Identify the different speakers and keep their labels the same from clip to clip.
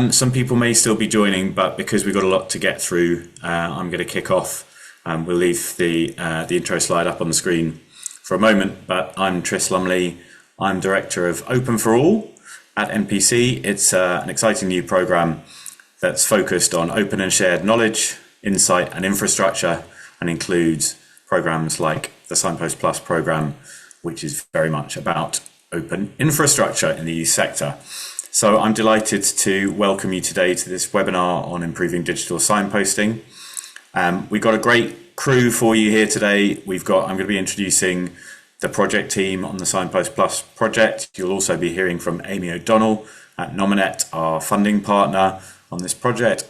Speaker 1: Some people may still be joining, but because we've got a lot to get through, I'm going to kick off. We'll leave the intro slide up on the screen for a moment, but I'm Tris Lumley. I'm Director of Open for All at NPC. It's an exciting new program that's focused on open and shared knowledge, insight and infrastructure, and includes programs like the Signpost Plus program, which is very much about open infrastructure in the youth sector. So I'm delighted to welcome you today to this webinar on improving digital signposting. We've got a great crew for you here today. I'm going to be introducing the project team on the Signpost Plus project. You'll also be hearing from Amy O'Donnell at Nominet, our funding partner on this project.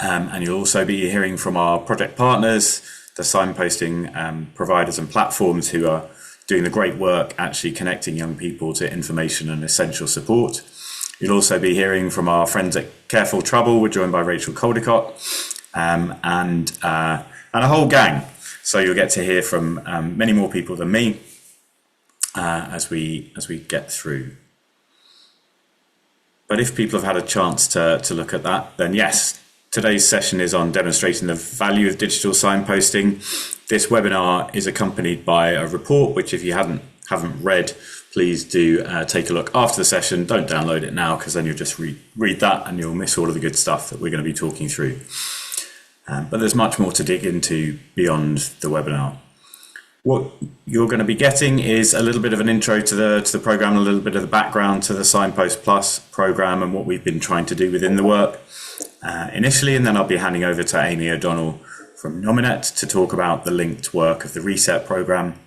Speaker 1: And you'll also be hearing from our project partners, the signposting providers and platforms who are doing the great work actually connecting young people to information and essential support. You'll also be hearing from our friends at Careful Trouble. We're joined by Rachel Caldicott and a whole gang. So you'll get to hear from many more people than me as we get through. But if people have had a chance to look at that, then yes, today's session is on demonstrating the value of digital signposting. This webinar is accompanied by a report, which if you haven't read, please do take a look after the session. Don't download it now, because then you'll just read that and you'll miss all of the good stuff that we're going to be talking through. But there's much more to dig into beyond the webinar. What you're going to be getting is a little bit of an intro to the program, a little bit of the background to the Signpost Plus program and what we've been trying to do within the work initially, and then I'll be handing over to Amy O'Donnell from Nominet to talk about the linked work of the Reset program.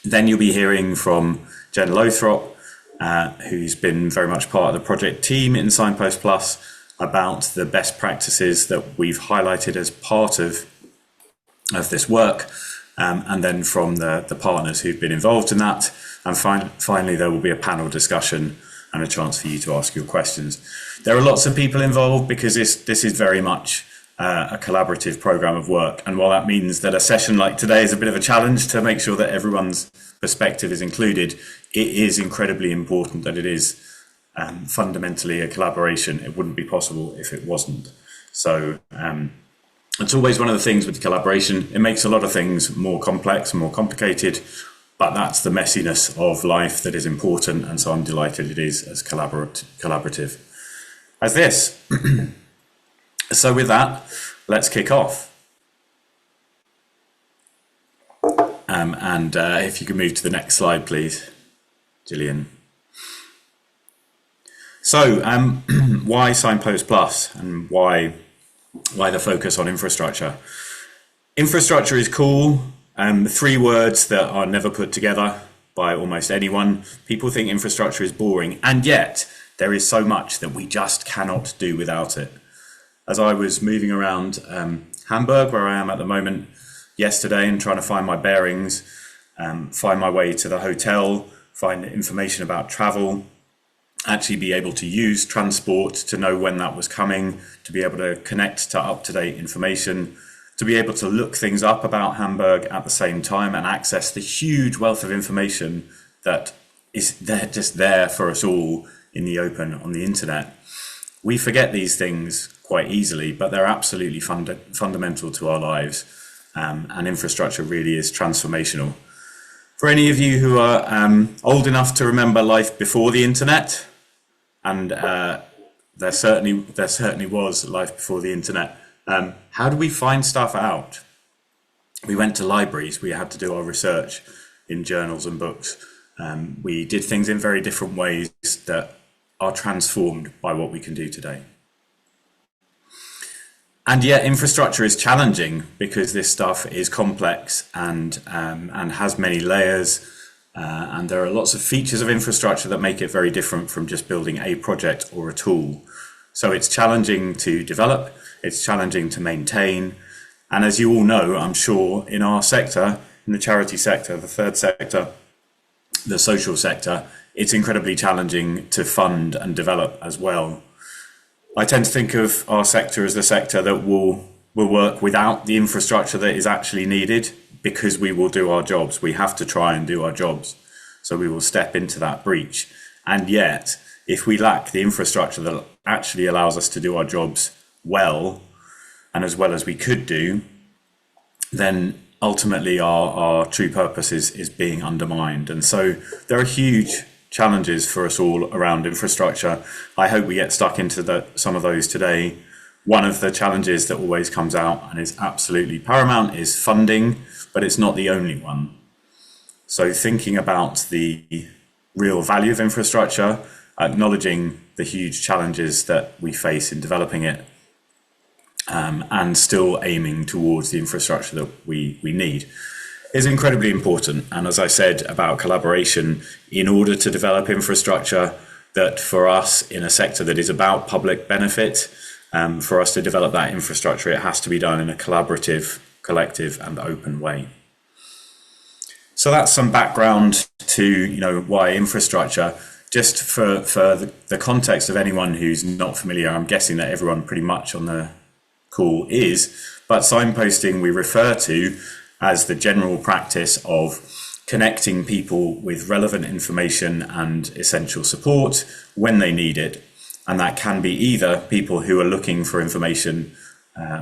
Speaker 1: Then you'll be hearing from Jen Lowthrop, who's been very much part of the project team in Signpost Plus, about the best practices that we've highlighted as part of this work, and then from the partners who've been involved in that. And finally, there will be a panel discussion and a chance for you to ask your questions. There are lots of people involved because this is very much a collaborative program of work. And while that means that a session like today is a bit of a challenge to make sure that everyone's perspective is included, it is incredibly important that it is fundamentally a collaboration. It wouldn't be possible if it wasn't. So it's always one of the things with collaboration. It makes a lot of things more complex and more complicated, but that's the messiness of life that is important. And so I'm delighted it is as collaborative as this. So with that, let's kick off. And if you can move to the next slide, please, Gillian. So why Signpost Plus and why the focus on infrastructure? Infrastructure is cool. 3 words that are never put together by almost anyone. People think infrastructure is boring, and yet there is so much that we just cannot do without it. As I was moving around Hamburg, where I am at the moment, yesterday, and trying to find my bearings, find my way to the hotel, find information about travel, actually be able to use transport to know when that was coming, to be able to connect to up-to-date information, to be able to look things up about Hamburg at the same time and access the huge wealth of information that is just there for us all in the open on the internet. We forget these things quite easily, but they're absolutely fundamental to our lives, and infrastructure really is transformational. For any of you who are old enough to remember life before the internet, and there certainly was life before the internet, how do we find stuff out? We went to libraries. We had to do our research in journals and books. We did things in very different ways that are transformed by what we can do today. And yet infrastructure is challenging because this stuff is complex and has many layers, and there are lots of features of infrastructure that make it very different from just building a project or a tool. So it's challenging to develop, it's challenging to maintain, and as you all know, I'm sure, in our sector, in the charity sector, the third sector, the social sector, it's incredibly challenging to fund and develop as well. I tend to think of our sector as the sector that will work without the infrastructure that is actually needed, because we will do our jobs. We have to try and do our jobs. So we will step into that breach. And yet, if we lack the infrastructure that actually allows us to do our jobs well, and as well as we could do, then ultimately our true purpose is being undermined. And so there are huge challenges for us all around infrastructure. I hope we get stuck into some of those today. One of the challenges that always comes out and is absolutely paramount is funding, but it's not the only one. So thinking about the real value of infrastructure, acknowledging the huge challenges that we face in developing it, and still aiming towards the infrastructure that we need is incredibly important. And as I said about collaboration, in order to develop infrastructure that for us in a sector that is about public benefit, for us to develop that infrastructure, it has to be done in a collaborative, collective and open way. So that's some background to why infrastructure. Just for the context of anyone who's not familiar, I'm guessing that everyone pretty much on the call is, but signposting we refer to as the general practice of connecting people with relevant information and essential support when they need it. And that can be either people who are looking for information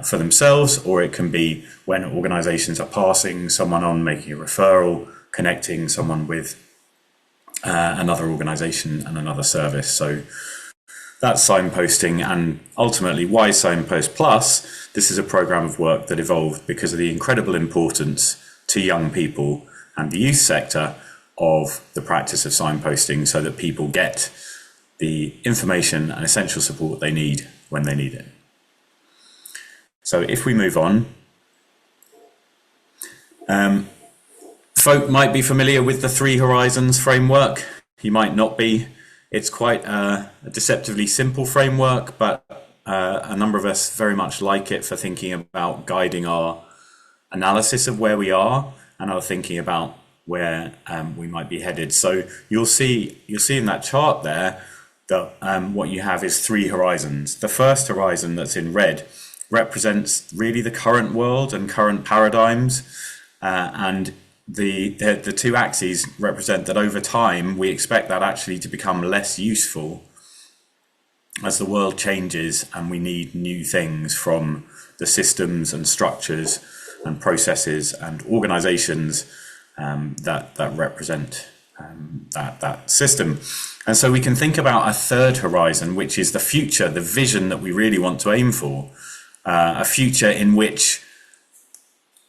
Speaker 1: for themselves, or it can be when organizations are passing someone on, making a referral, connecting someone with another organization and another service. So that's signposting, and ultimately why Signpost Plus. This is a program of work that evolved because of the incredible importance to young people and the youth sector of the practice of signposting, so that people get the information and essential support they need when they need it. So if we move on, folk might be familiar with the 3 Horizons framework. You might not be. It's quite a deceptively simple framework, but a number of us very much like it for thinking about guiding our analysis of where we are and our thinking about where we might be headed. So you'll see in that chart there that what you have is 3 horizons. The first horizon that's in red represents really the current world and current paradigms, and the 2 axes represent that over time we expect that actually to become less useful as the world changes and we need new things from the systems and structures and processes and organizations that represent that system. And so we can think about a third horizon, which is the future, the vision that we really want to aim for, a future in which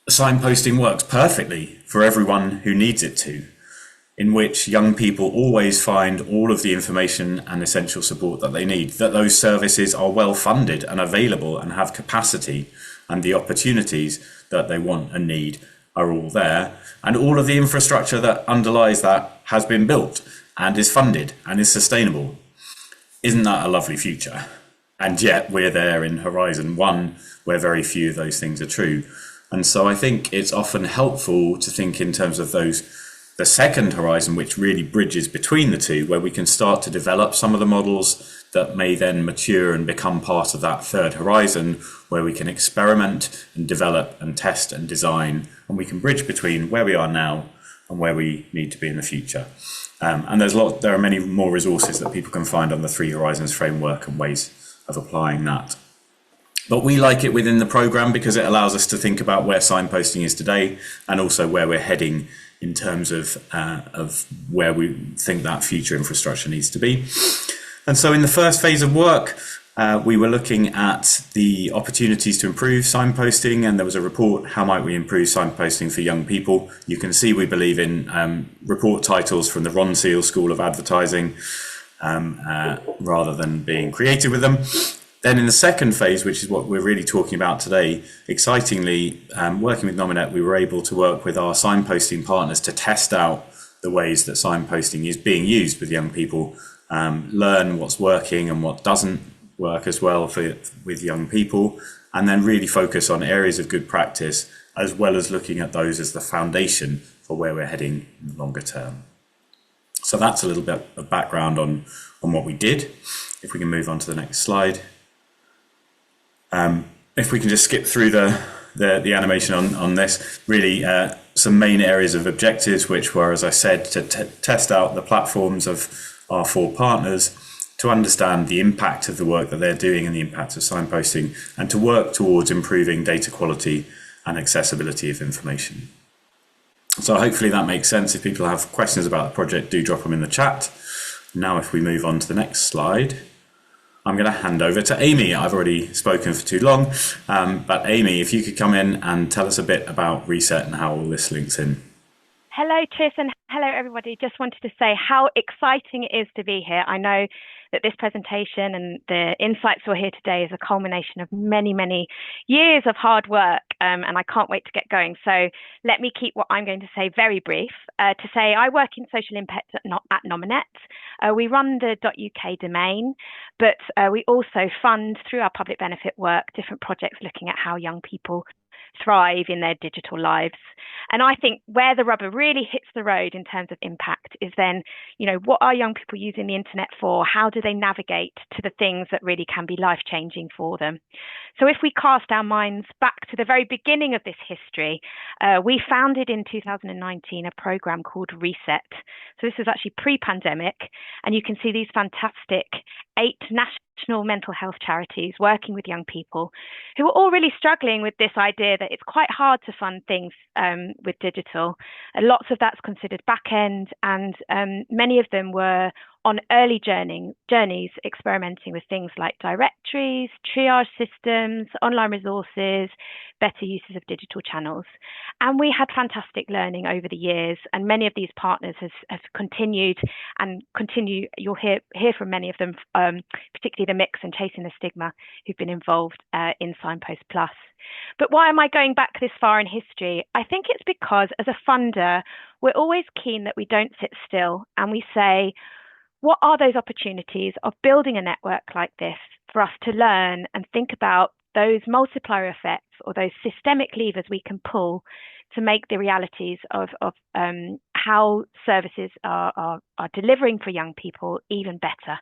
Speaker 1: signposting works perfectly for everyone who needs it to, in which young people always find all of the information and essential support that they need, that those services are well funded and available and have capacity, and the opportunities that they want and need are all there, and all of the infrastructure that underlies that has been built and is funded and is sustainable. Isn't that a lovely future? And yet we're there in Horizon 1 where very few of those things are true. And so I think it's often helpful to think in terms of the second horizon, which really bridges between the two, where we can start to develop some of the models that may then mature and become part of that third horizon, where we can experiment and develop and test and design, and we can bridge between where we are now and where we need to be in the future. And there are many more resources that people can find on the 3 Horizons framework and ways of applying that. But we like it within the program because it allows us to think about where signposting is today and also where we're heading in terms of where we think that future infrastructure needs to be. And so in the first phase of work, we were looking at the opportunities to improve signposting, and there was a report, how might we improve signposting for young people? You can see we believe in report titles from the Ron Seal School of Advertising rather than being creative with them. Then in the second phase, which is what we're really talking about today, excitingly, working with Nominet, we were able to work with our signposting partners to test out the ways that signposting is being used with young people, learn what's working and what doesn't work as well with young people, and then really focus on areas of good practice, as well as looking at those as the foundation for where we're heading in the longer term. So that's a little bit of background on what we did. If we can move on to the next slide. If we can just skip through the animation on this, really some main areas of objectives, which were, as I said, to test out the platforms of our 4 partners to understand the impact of the work that they're doing and the impact of signposting, and to work towards improving data quality and accessibility of information. So hopefully that makes sense. If people have questions about the project, do drop them in the chat. Now if we move on to the next slide, I'm going to hand over to Amy. I've already spoken for too long, but Amy, if you could come in and tell us a bit about Reset and how all this links in.
Speaker 2: Hello, Tris, and hello, everybody. Just wanted to say how exciting it is to be here. I know that this presentation and the insights we're here today is a culmination of many, many years of hard work, and I can't wait to get going. So let me keep what I'm going to say very brief. To say I work in social impact at Nominet. We run the .uk domain, but we also fund through our public benefit work different projects looking at how young people thrive in their digital lives. And I think where the rubber really hits the road in terms of impact is then, what are young people using the internet for? How do they navigate to the things that really can be life-changing for them? So if we cast our minds back to the very beginning of this history, we founded in 2019 a program called Reset. So this was actually pre-pandemic, and you can see these fantastic 8 national mental health charities working with young people who are all really struggling with this idea that it's quite hard to fund things with digital. Lots of that's considered back end, and many of them were on early journeys experimenting with things like directories, triage systems, online resources, better uses of digital channels. And we had fantastic learning over the years, and many of these partners have continued and continue. You'll hear from many of them, particularly the Mix and Chasing the Stigma, who've been involved in Signpost Plus. But why am I going back this far in history? I think it's because as a funder, we're always keen that we don't sit still and we say, what are those opportunities of building a network like this for us to learn and think about those multiplier effects or those systemic levers we can pull to make the realities of how services are delivering for young people even better.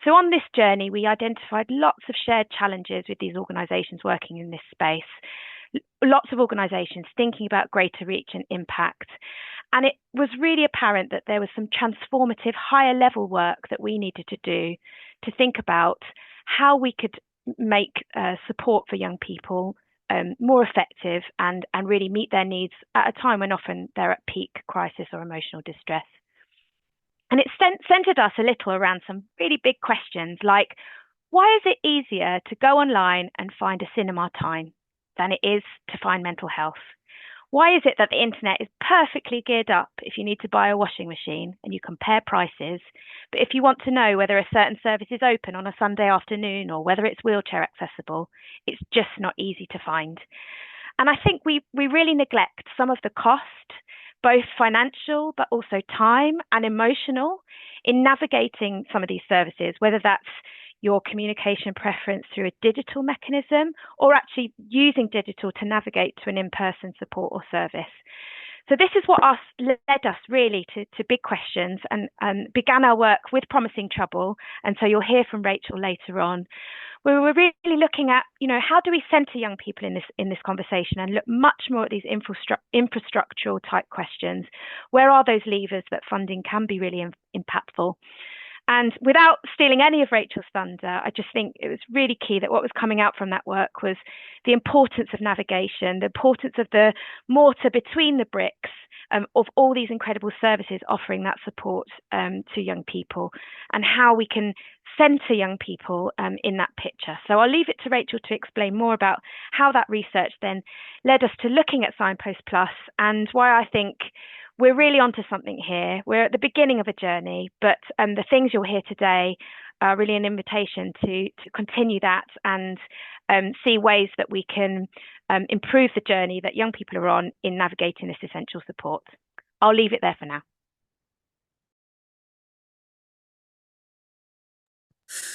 Speaker 2: So on this journey, we identified lots of shared challenges with these organisations working in this space, lots of organisations thinking about greater reach and impact. And it was really apparent that there was some transformative higher level work that we needed to do to think about how we could make support for young people more effective and really meet their needs at a time when often they're at peak crisis or emotional distress. And it centered us a little around some really big questions like, why is it easier to go online and find a cinema time than it is to find mental health? Why is it that the internet is perfectly geared up if you need to buy a washing machine and you compare prices, but if you want to know whether a certain service is open on a Sunday afternoon or whether it's wheelchair accessible, it's just not easy to find? And I think we really neglect some of the cost, both financial, but also time and emotional in navigating some of these services, whether that's your communication preference through a digital mechanism or actually using digital to navigate to an in-person support or service. So this is what led us really to big questions and began our work with Promising Trouble. And so you'll hear from Rachel later on. We were really looking at, how do we centre young people in this conversation and look much more at these infrastructural type questions. Where are those levers that funding can be really impactful? And without stealing any of Rachel's thunder, I just think it was really key that what was coming out from that work was the importance of navigation, the importance of the mortar between the bricks of all these incredible services offering that support to young people, and how we can centre young people in that picture. So I'll leave it to Rachel to explain more about how that research then led us to looking at Signpost Plus and why I think we're really onto something here. We're at the beginning of a journey, but the things you'll hear today are really an invitation to continue that and see ways that we can improve the journey that young people are on in navigating this essential support. I'll leave it there for now.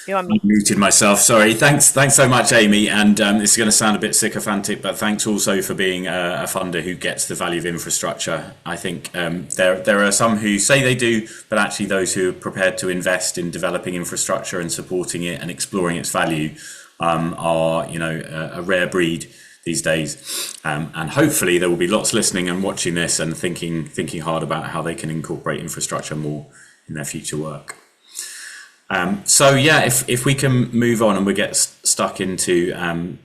Speaker 1: I muted myself. Sorry. Thanks so much, Amy. And this is going to sound a bit sycophantic, but thanks also for being a funder who gets the value of infrastructure. I think there are some who say they do, but actually those who are prepared to invest in developing infrastructure and supporting it and exploring its value are, a rare breed these days. And hopefully there will be lots listening and watching this and thinking hard about how they can incorporate infrastructure more in their future work. So yeah, if we can move on and we get stuck into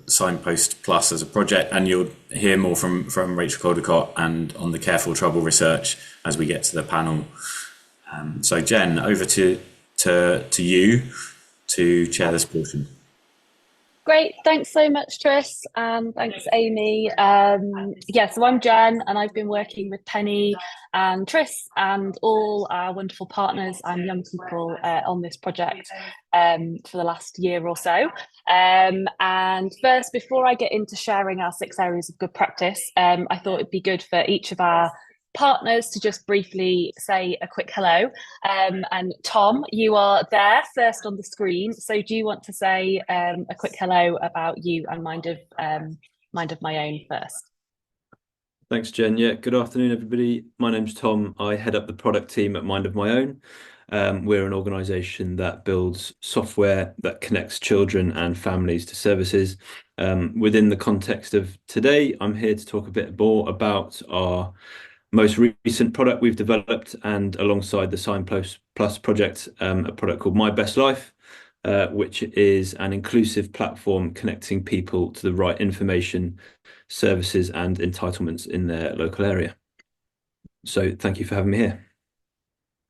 Speaker 1: Signpost Plus as a project, and you'll hear more from Rachel Caldecott and on the Careful Trouble research as we get to the panel. So Jen, over to you to chair this portion.
Speaker 3: Great, thanks so much, Tris, and thanks, Amy. So I'm Jen, and I've been working with Penny and Tris and all our wonderful partners and young people on this project for the last year or so. And first, before I get into sharing our 6 areas of good practice, I thought it'd be good for each of our partners to just briefly say a quick hello. And Tom, you are there first on the screen. So do you want to say a quick hello about you and Mind of My Own first?
Speaker 4: Thanks, Jen. Yeah, good afternoon, everybody. My name's Tom. I head up the product team at Mind of My Own. We're an organisation that builds software that connects children and families to services. Within the context of today, I'm here to talk a bit more about our most recent product we've developed, and alongside the Signpost Plus project, a product called My Best Life, which is an inclusive platform connecting people to the right information, services and entitlements in their local area. So thank you for having me here.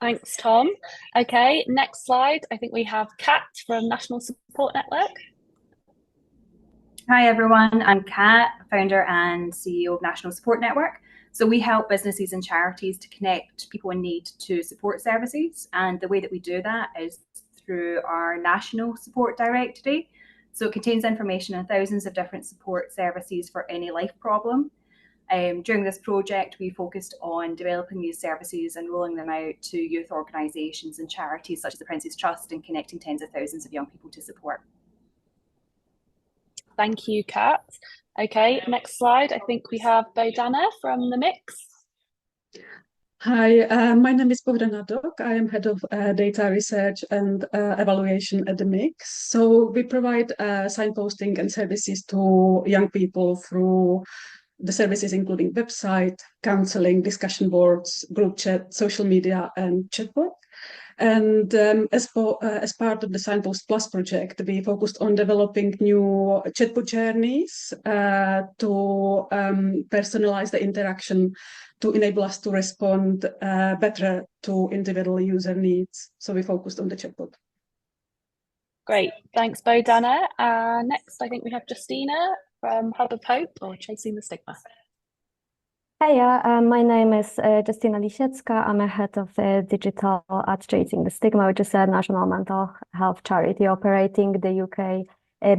Speaker 3: Thanks, Tom. Okay, next slide. I think we have Kat from National Support Network.
Speaker 5: Hi everyone, I'm Kat, founder and CEO of National Support Network. So we help businesses and charities to connect people in need to support services, and the way that we do that is through our national support directory. So it contains information on thousands of different support services for any life problem. During this project, we focused on developing these services and rolling them out to youth organisations and charities such as the Prince's Trust, and connecting tens of thousands of young people to support.
Speaker 3: Thank you, Kat. Okay, next slide. I think we have Bohdana from the Mix.
Speaker 6: Hi, my name is Bohdana Dock. I am head of data research and evaluation at the Mix. So we provide signposting and services to young people through the services including website, counseling, discussion boards, group chat, social media, and chatbot. And as part of the Signpost Plus project, we focused on developing new chatbot journeys to personalize the interaction to enable us to respond better to individual user needs. So we focused on the chatbot.
Speaker 3: Great, thanks, Bohdana. Next, I think we have Justyna from Hub of Hope, or Chasing the Stigma.
Speaker 7: Hey, my name is Justyna Lisiecka. I'm a head of digital at Chasing the Stigma, which is a national mental health charity operating the UK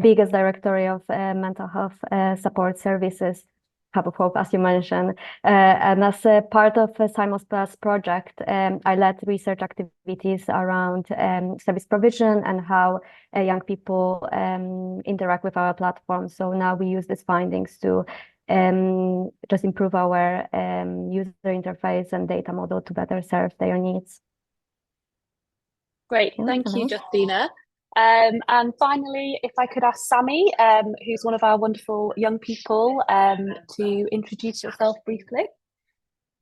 Speaker 7: biggest directory of mental health support services, Hub of Hope, as you mentioned. And as a part of Signpost Plus project, I led research activities around service provision and how young people interact with our platform. So now we use these findings to just improve our user interface and data model to better serve their needs.
Speaker 3: Great, thank you, Justyna. And finally, if I could ask Sammy, who's one of our wonderful young people, to introduce yourself briefly.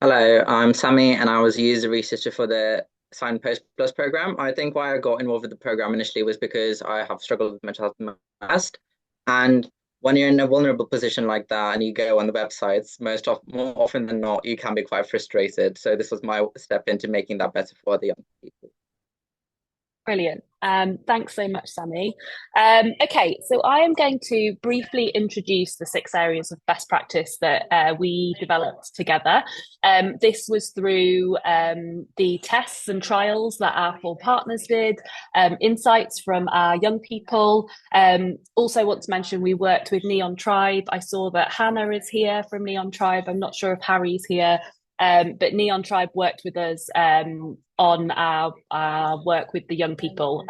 Speaker 8: Hello, I'm Sammy, and I was a user researcher for the Signpost Plus program. I think why I got involved with the program initially was because I have struggled with mental health in the past, and when you're in a vulnerable position like that and you go on the websites, more often than not, you can be quite frustrated. So this was my step into making that better for the young people.
Speaker 3: Brilliant. Thanks so much, Sammy. Okay, so I am going to briefly introduce the 6 areas of best practice that we developed together. This was through the tests and trials that our 4 partners did, insights from our young people. Also want to mention we worked with Neon Tribe. I saw that Hannah is here from Neon Tribe. I'm not sure if Harry's here. But Neon Tribe worked with us on our work with the young people,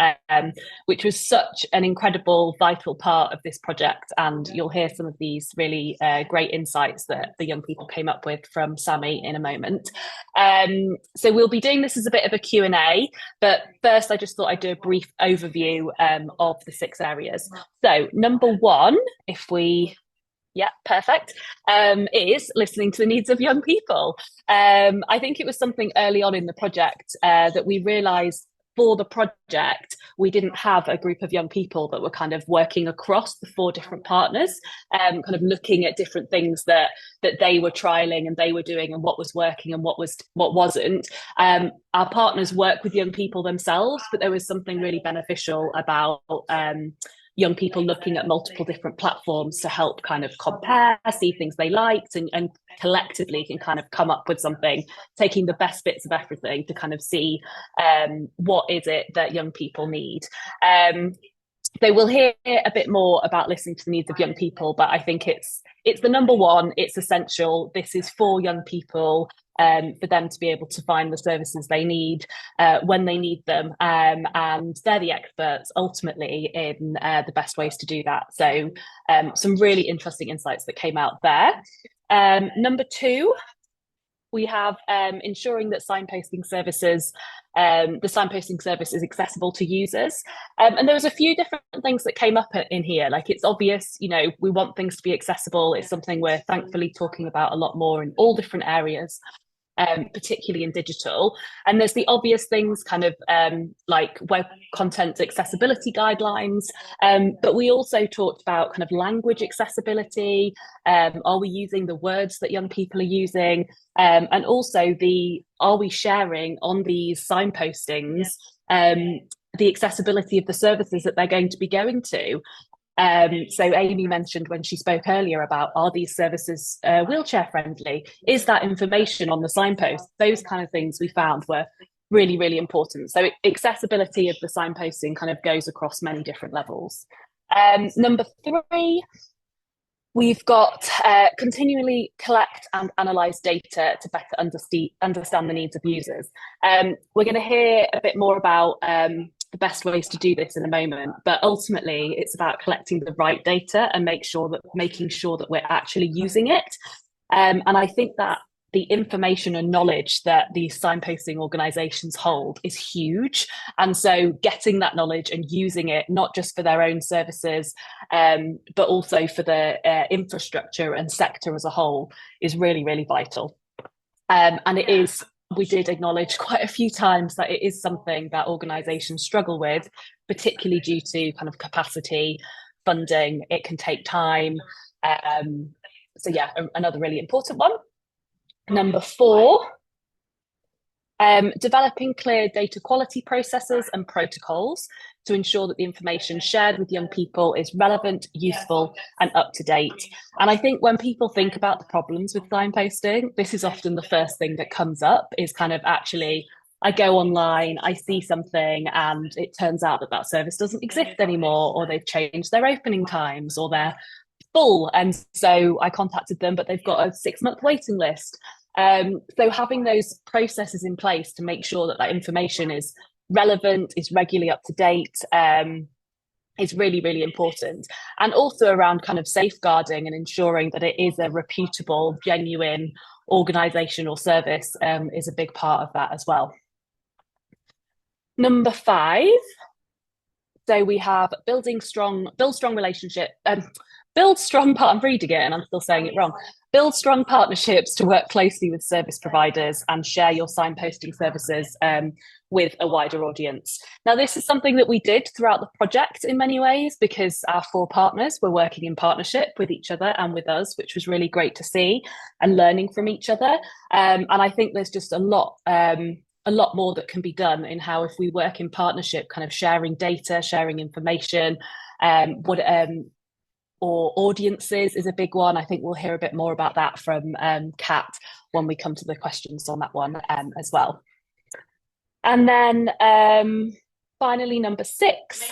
Speaker 3: which was such an incredible, vital part of this project. And you'll hear some of these really great insights that the young people came up with from Sammy in a moment. So we'll be doing this as a bit of a Q&A, but first I just thought I'd do a brief overview of the 6 areas. So number 1, if we... Yeah, perfect. Is listening to the needs of young people. I think it was something early on in the project that we realised for the project, we didn't have a group of young people that were kind of working across the 4 different partners, kind of looking at different things that they were trialing and they were doing, and what was working and what wasn't. Our partners work with young people themselves, but there was something really beneficial about young people looking at multiple different platforms to help kind of compare, see things they liked, and collectively can kind of come up with something, taking the best bits of everything to kind of see what is it that young people need. So we'll hear a bit more about listening to the needs of young people, but I think it's the number one, it's essential. This is for young people, for them to be able to find the services they need when they need them. And they're the experts ultimately in the best ways to do that. So some really interesting insights that came out there. Number 2, we have ensuring that signposting services, the signposting service is accessible to users. And there was a few different things that came up in here. Like, it's obvious, you know, we want things to be accessible. It's something we're thankfully talking about a lot more in all different areas, particularly in digital. And there's the obvious things, kind of like web content accessibility guidelines, but we also talked about kind of language accessibility. Are we using the words that young people are using? And also are we sharing on these signpostings the accessibility of the services that they're going to be going to? So Amy mentioned when she spoke earlier about, are these services wheelchair friendly? Is that information on the signpost? Those kind of things we found were really, really important. So accessibility of the signposting kind of goes across many different levels. Number 3, we've got continually collect and analyse data to better understand the needs of users. We're going to hear a bit more about the best ways to do this in a moment, but ultimately it's about collecting the right data and making sure that we're actually using it. And I think that the information and knowledge that these signposting organisations hold is huge. And so getting that knowledge and using it, not just for their own services, but also for the infrastructure and sector as a whole, is really, really vital. And it is, we did acknowledge quite a few times that it is something that organisations struggle with, particularly due to kind of capacity, funding. It can take time. So yeah, another really important one. Number 4, developing clear data quality processes and protocols to ensure that the information shared with young people is relevant, useful, and up to date. And I think when people think about the problems with signposting, this is often the first thing that comes up, is kind of, actually, I go online, I see something, and it turns out that that service doesn't exist anymore, or they've changed their opening times, or they're full. And so I contacted them, but they've got a 6-month waiting list. So having those processes in place to make sure that that information is relevant, is regularly up to date, is really, really important. And also around kind of safeguarding and ensuring that it is a reputable, genuine organisation or service is a big part of that as well. Number 5, so we have build strong relationship, build strong I'm reading it and I'm still saying it wrong. Build strong partnerships to work closely with service providers and share your signposting services with a wider audience. Now, this is something that we did throughout the project in many ways, because our 4 partners were working in partnership with each other and with us, which was really great to see, and learning from each other. And I think there's just a lot more that can be done in how, if we work in partnership, kind of sharing data, sharing information, or audiences is a big one. I think we'll hear a bit more about that from Kat when we come to the questions on that one as well. And then finally, number 6,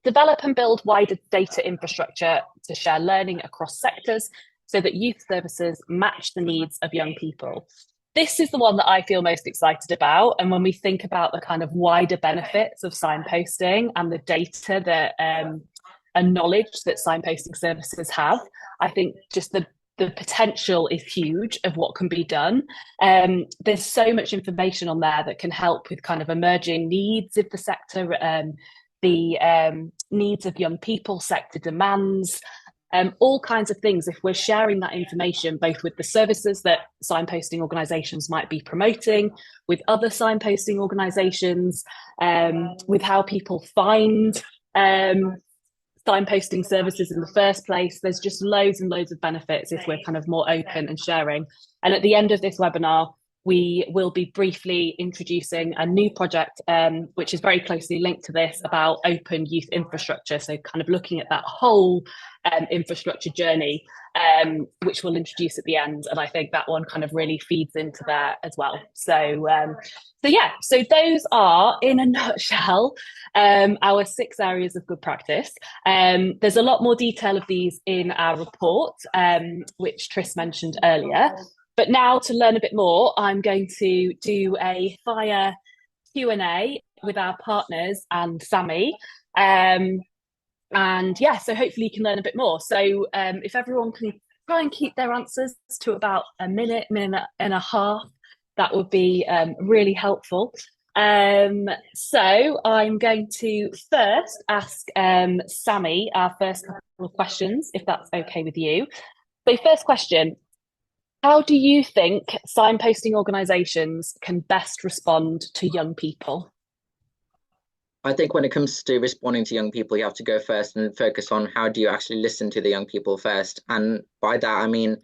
Speaker 3: develop and build wider data infrastructure to share learning across sectors so that youth services match the needs of young people. This is the one that I feel most excited about. And when we think about the kind of wider benefits of signposting and the data that and knowledge that signposting services have, I think just the potential is huge of what can be done. There's so much information on there that can help with kind of emerging needs of the sector, the needs of young people, sector demands, all kinds of things. If we're sharing that information, both with the services that signposting organisations might be promoting, with other signposting organisations, with how people find signposting services in the first place, there's just loads and loads of benefits if we're kind of more open and sharing. And at the end of this webinar, we will be briefly introducing a new project, which is very closely linked to this, about open youth infrastructure. So kind of looking at that whole infrastructure journey, which we'll introduce at the end. And I think that one kind of really feeds into that as well. So those are, in a nutshell, our 6 areas of good practice. There's a lot more detail of these in our report, which Tris mentioned earlier. But now, to learn a bit more, I'm going to do a fire Q&A with our partners and Sammy. So hopefully you can learn a bit more. So if everyone can try and keep their answers to about a minute and a half, that would be really helpful. So I'm going to first ask Sammy our first couple of questions, if that's okay with you. So first question, how do you think signposting organisations can best respond to young people?
Speaker 8: I think when it comes to responding to young people, you have to go first and focus on how do you actually listen to the young people first. And by that, I mean,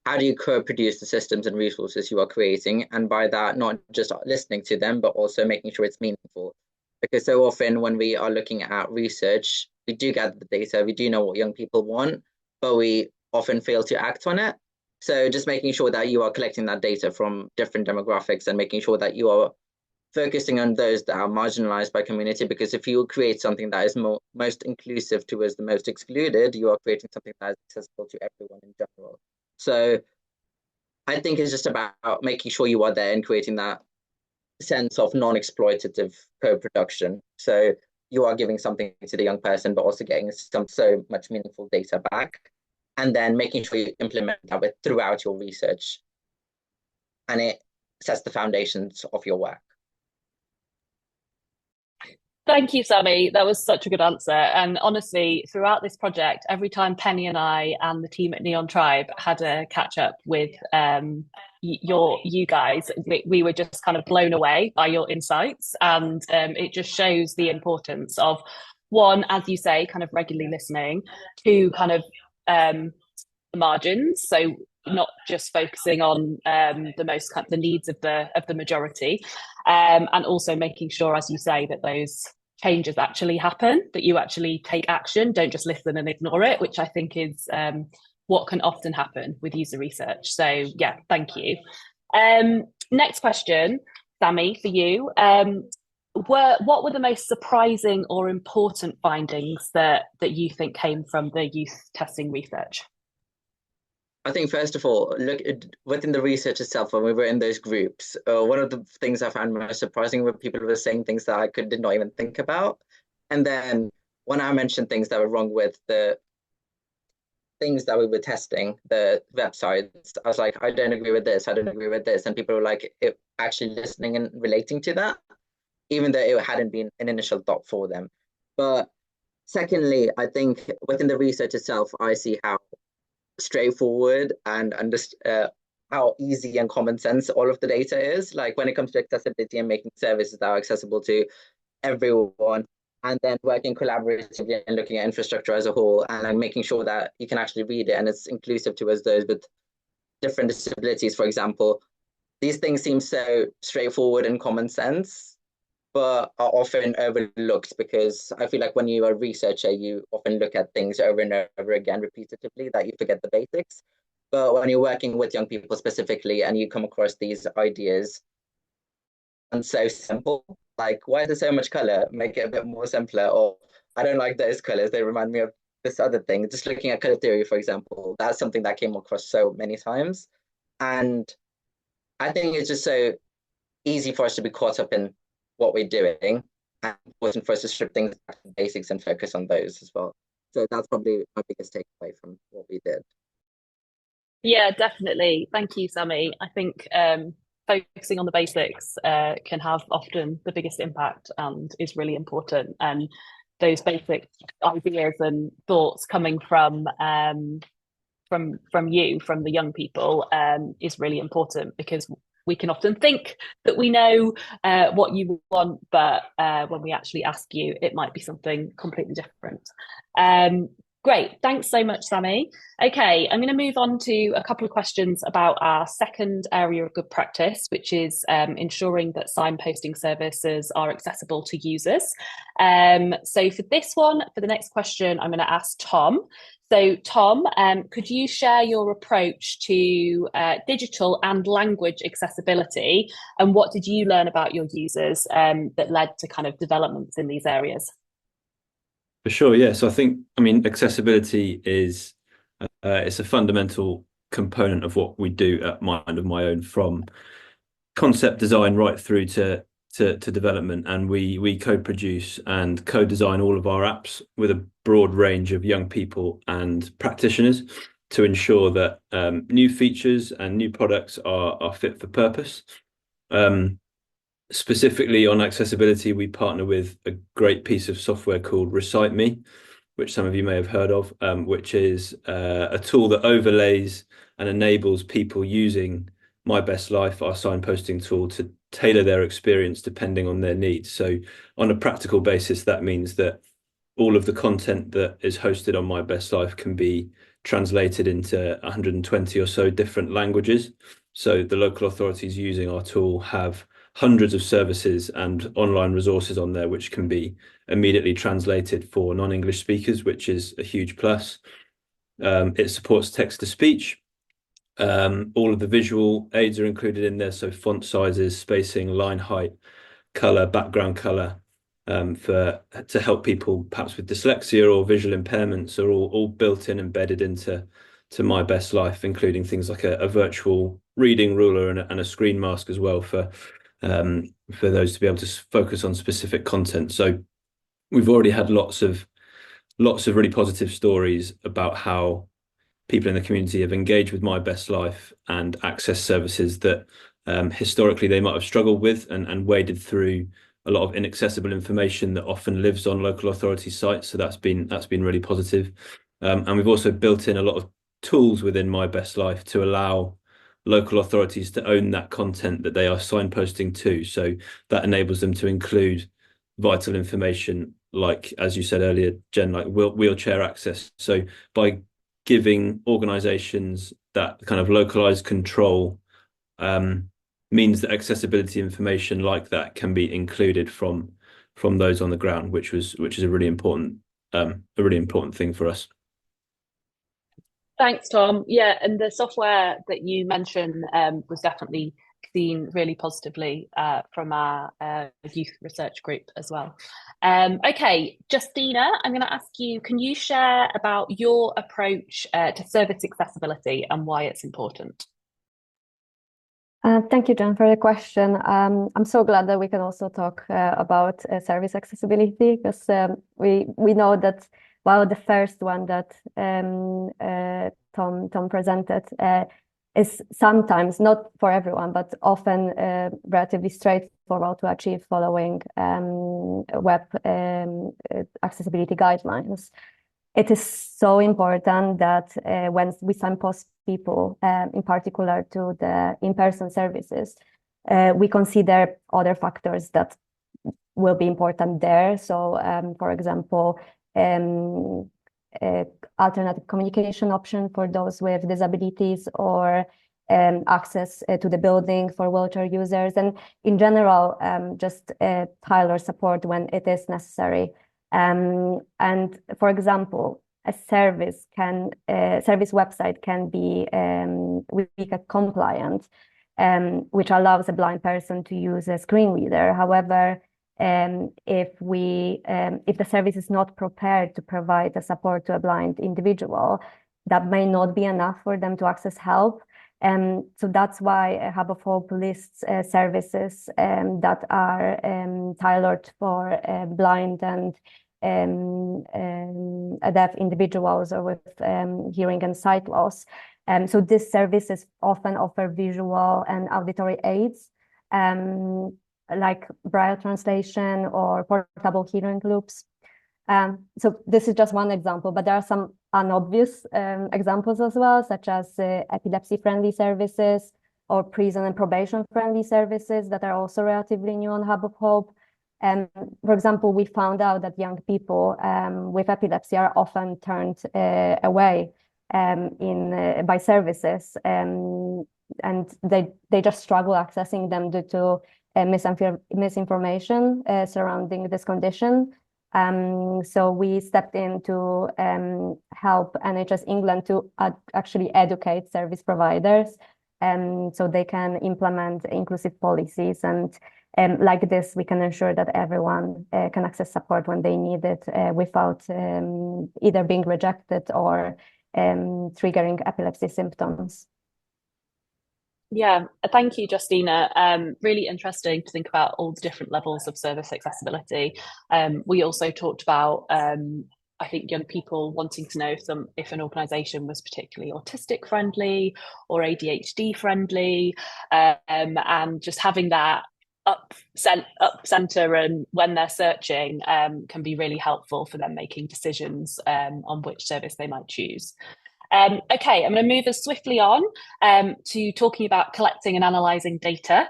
Speaker 8: how do you co-produce the systems and resources you are creating? And by that, not just listening to them, but also making sure it's meaningful. Because so often when we are looking at research, we do gather the data, we do know what young people want, but we often fail to act on it. So just making sure that you are collecting that data from different demographics and making sure that you are focusing on those that are marginalized by community, because if you create something that is most inclusive towards the most excluded, you are creating something that is accessible to everyone in general. So I think it's just about making sure you are there and creating that sense of non-exploitative co-production. So you are giving something to the young person, but also getting so much meaningful data back. And then making sure you implement that throughout your research. And it sets the foundations of your work.
Speaker 3: Thank you, Sammy. That was such a good answer. And honestly, throughout this project, every time Penny and I and the team at Neon Tribe had a catch up with you guys, we were just kind of blown away by your insights. And it just shows the importance of, one, as you say, kind of regularly listening, two, kind of margins, so not just focusing on the needs of the majority, and also making sure, as you say, that those changes actually happen, that you actually take action, don't just listen and ignore it, which I think is what can often happen with user research. So yeah, thank you. Next question, Sammy, for you. What were the most surprising or important findings that you think came from the youth testing research?
Speaker 8: I think, first of all, look within the research itself, when we were in those groups, one of the things I found most surprising were people were saying things that I did not even think about. And then when I mentioned things that were wrong with the things that we were testing, the websites, I was like, I don't agree with this, I don't agree with this. And people were like, actually listening and relating to that, even though it hadn't been an initial thought for them. But secondly, I think within the research itself, I see how straightforward and how easy and common sense all of the data is. Like when it comes to accessibility and making services that are accessible to everyone, and then working collaboratively and looking at infrastructure as a whole, and making sure that you can actually read it and it's inclusive towards those with different disabilities, for example. These things seem so straightforward and common sense, but are often overlooked, because I feel like when you are a researcher, you often look at things over and over again repetitively that you forget the basics. But when you're working with young people specifically and you come across these ideas, and so simple, like, why is there so much color? Make it a bit more simpler. Or I don't like those colors, they remind me of this other thing. Just looking at color theory, for example, that's something that came across so many times. And I think it's just so easy for us to be caught up in what we're doing, and important for us to strip things back to the basics and focus on those as well. So that's probably my biggest takeaway from what we did.
Speaker 3: Yeah, definitely. Thank you, Sammy. I think focusing on the basics can have often the biggest impact and is really important. And those basic ideas and thoughts coming from you, from the young people, is really important, because we can often think that we know what you want, but when we actually ask you, it might be something completely different. Great, thanks so much, Sammy. Okay, I'm going to move on to a couple of questions about our second area of good practice, which is ensuring that signposting services are accessible to users. So for this one, for the next question, I'm going to ask Tom. So Tom, could you share your approach to digital and language accessibility, and what did you learn about your users that led to kind of developments in these areas?
Speaker 4: For sure, yeah. So I mean, accessibility is it's a fundamental component of what we do at Mind of My Own, from concept design right through to development, and we co-produce and co-design all of our apps with a broad range of young people and practitioners to ensure that new features and new products are fit for purpose. Specifically on accessibility, we partner with a great piece of software called Recite Me, which some of you may have heard of, which is a tool that overlays and enables people using My Best Life, our signposting tool, to tailor their experience depending on their needs. So on a practical basis, that means that all of the content that is hosted on My Best Life can be translated into 120 or so different languages. So the local authorities using our tool have hundreds of services and online resources on there, which can be immediately translated for non-English speakers, which is a huge plus. It supports text-to-speech. All of the visual aids are included in there, so font sizes, spacing, line height, color, background color, to help people perhaps with dyslexia or visual impairments, are all built in, embedded into My Best Life, including things like a virtual reading ruler and a screen mask as well for those to be able to focus on specific content. So we've already had lots of really positive stories about how people in the community have engaged with My Best Life and accessed services that historically they might have struggled with, and waded through a lot of inaccessible information that often lives on local authority sites. So that's been really positive. And we've also built in a lot of tools within My Best Life to allow local authorities to own that content that they are signposting to. So that enables them to include vital information, like, as you said earlier, Jen, like wheelchair access. So by giving organisations that kind of localised control, means that accessibility information like that can be included from those on the ground, which is a really important thing for us.
Speaker 3: Thanks, Tom. Yeah, and the software that you mentioned was definitely seen really positively from our youth research group as well. Okay, Justyna, I'm going to ask you, can you share about your approach to service accessibility and why it's important?
Speaker 7: Thank you, Jen, for the question. I'm so glad that we can also talk about service accessibility, because we know that while the first one that Tom presented is sometimes, not for everyone, but often relatively straightforward to achieve following web accessibility guidelines. It is so important that when we signpost people, in particular to the in-person services, we consider other factors that will be important there. So, for example, alternative communication option for those with disabilities, or access to the building for wheelchair users, and in general, just tailored support when it is necessary. And for example, a service website can be WCAG compliant, which allows a blind person to use a screen reader. However, if the service is not prepared to provide the support to a blind individual, that may not be enough for them to access help. So that's why Hub of Hope lists services that are tailored for blind and deaf individuals, or with hearing and sight loss. So these services often offer visual and auditory aids, like braille translation or portable hearing loops. So this is just one example, but there are some unobvious examples as well, such as epilepsy-friendly services or prison and probation-friendly services that are also relatively new on Hub of Hope. For example, we found out that young people with epilepsy are often turned away by services, and they just struggle accessing them due to misinformation surrounding this condition. So we stepped in to help NHS England to actually educate service providers so they can implement inclusive policies. And like this, we can ensure that everyone can access support when they need it without either being rejected or triggering epilepsy symptoms.
Speaker 3: Yeah, thank you, Justyna. Really interesting to think about all the different levels of service accessibility. We also talked about, I think, young people wanting to know if an organisation was particularly autistic friendly or ADHD friendly, and just having that up center and when they're searching can be really helpful for them making decisions on which service they might choose. Okay, I'm going to move us swiftly on to talking about collecting and analysing data,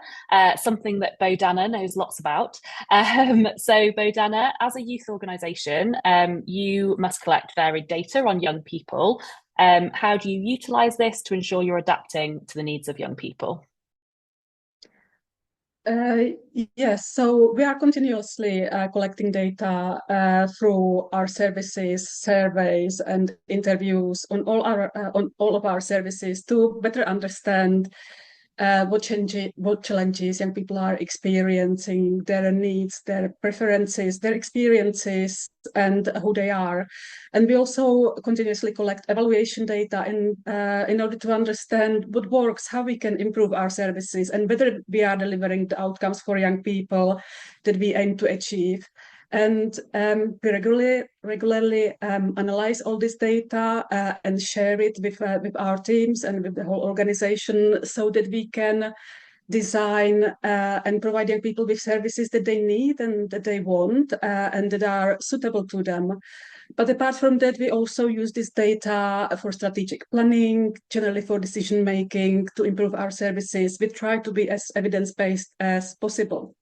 Speaker 3: something that Bohdana knows lots about. So Bohdana, as a youth organisation, you must collect varied data on young people. How do you utilise this to ensure you're adapting to the needs of young people?
Speaker 6: Yes, so we are continuously collecting data through our services, surveys, and interviews on all of our services to better understand what challenges young people are experiencing, their needs, their preferences, their experiences, and who they are. And we also continuously collect evaluation data in order to understand what works, how we can improve our services, and whether we are delivering the outcomes for young people that we aim to achieve. And we regularly analyze all this data and share it with our teams and with the whole organization so that we can design and provide young people with services that they need and that they want and that are suitable to them. But apart from that, we also use this data for strategic planning, generally for decision making, to improve our services. We try to be as evidence-based as possible.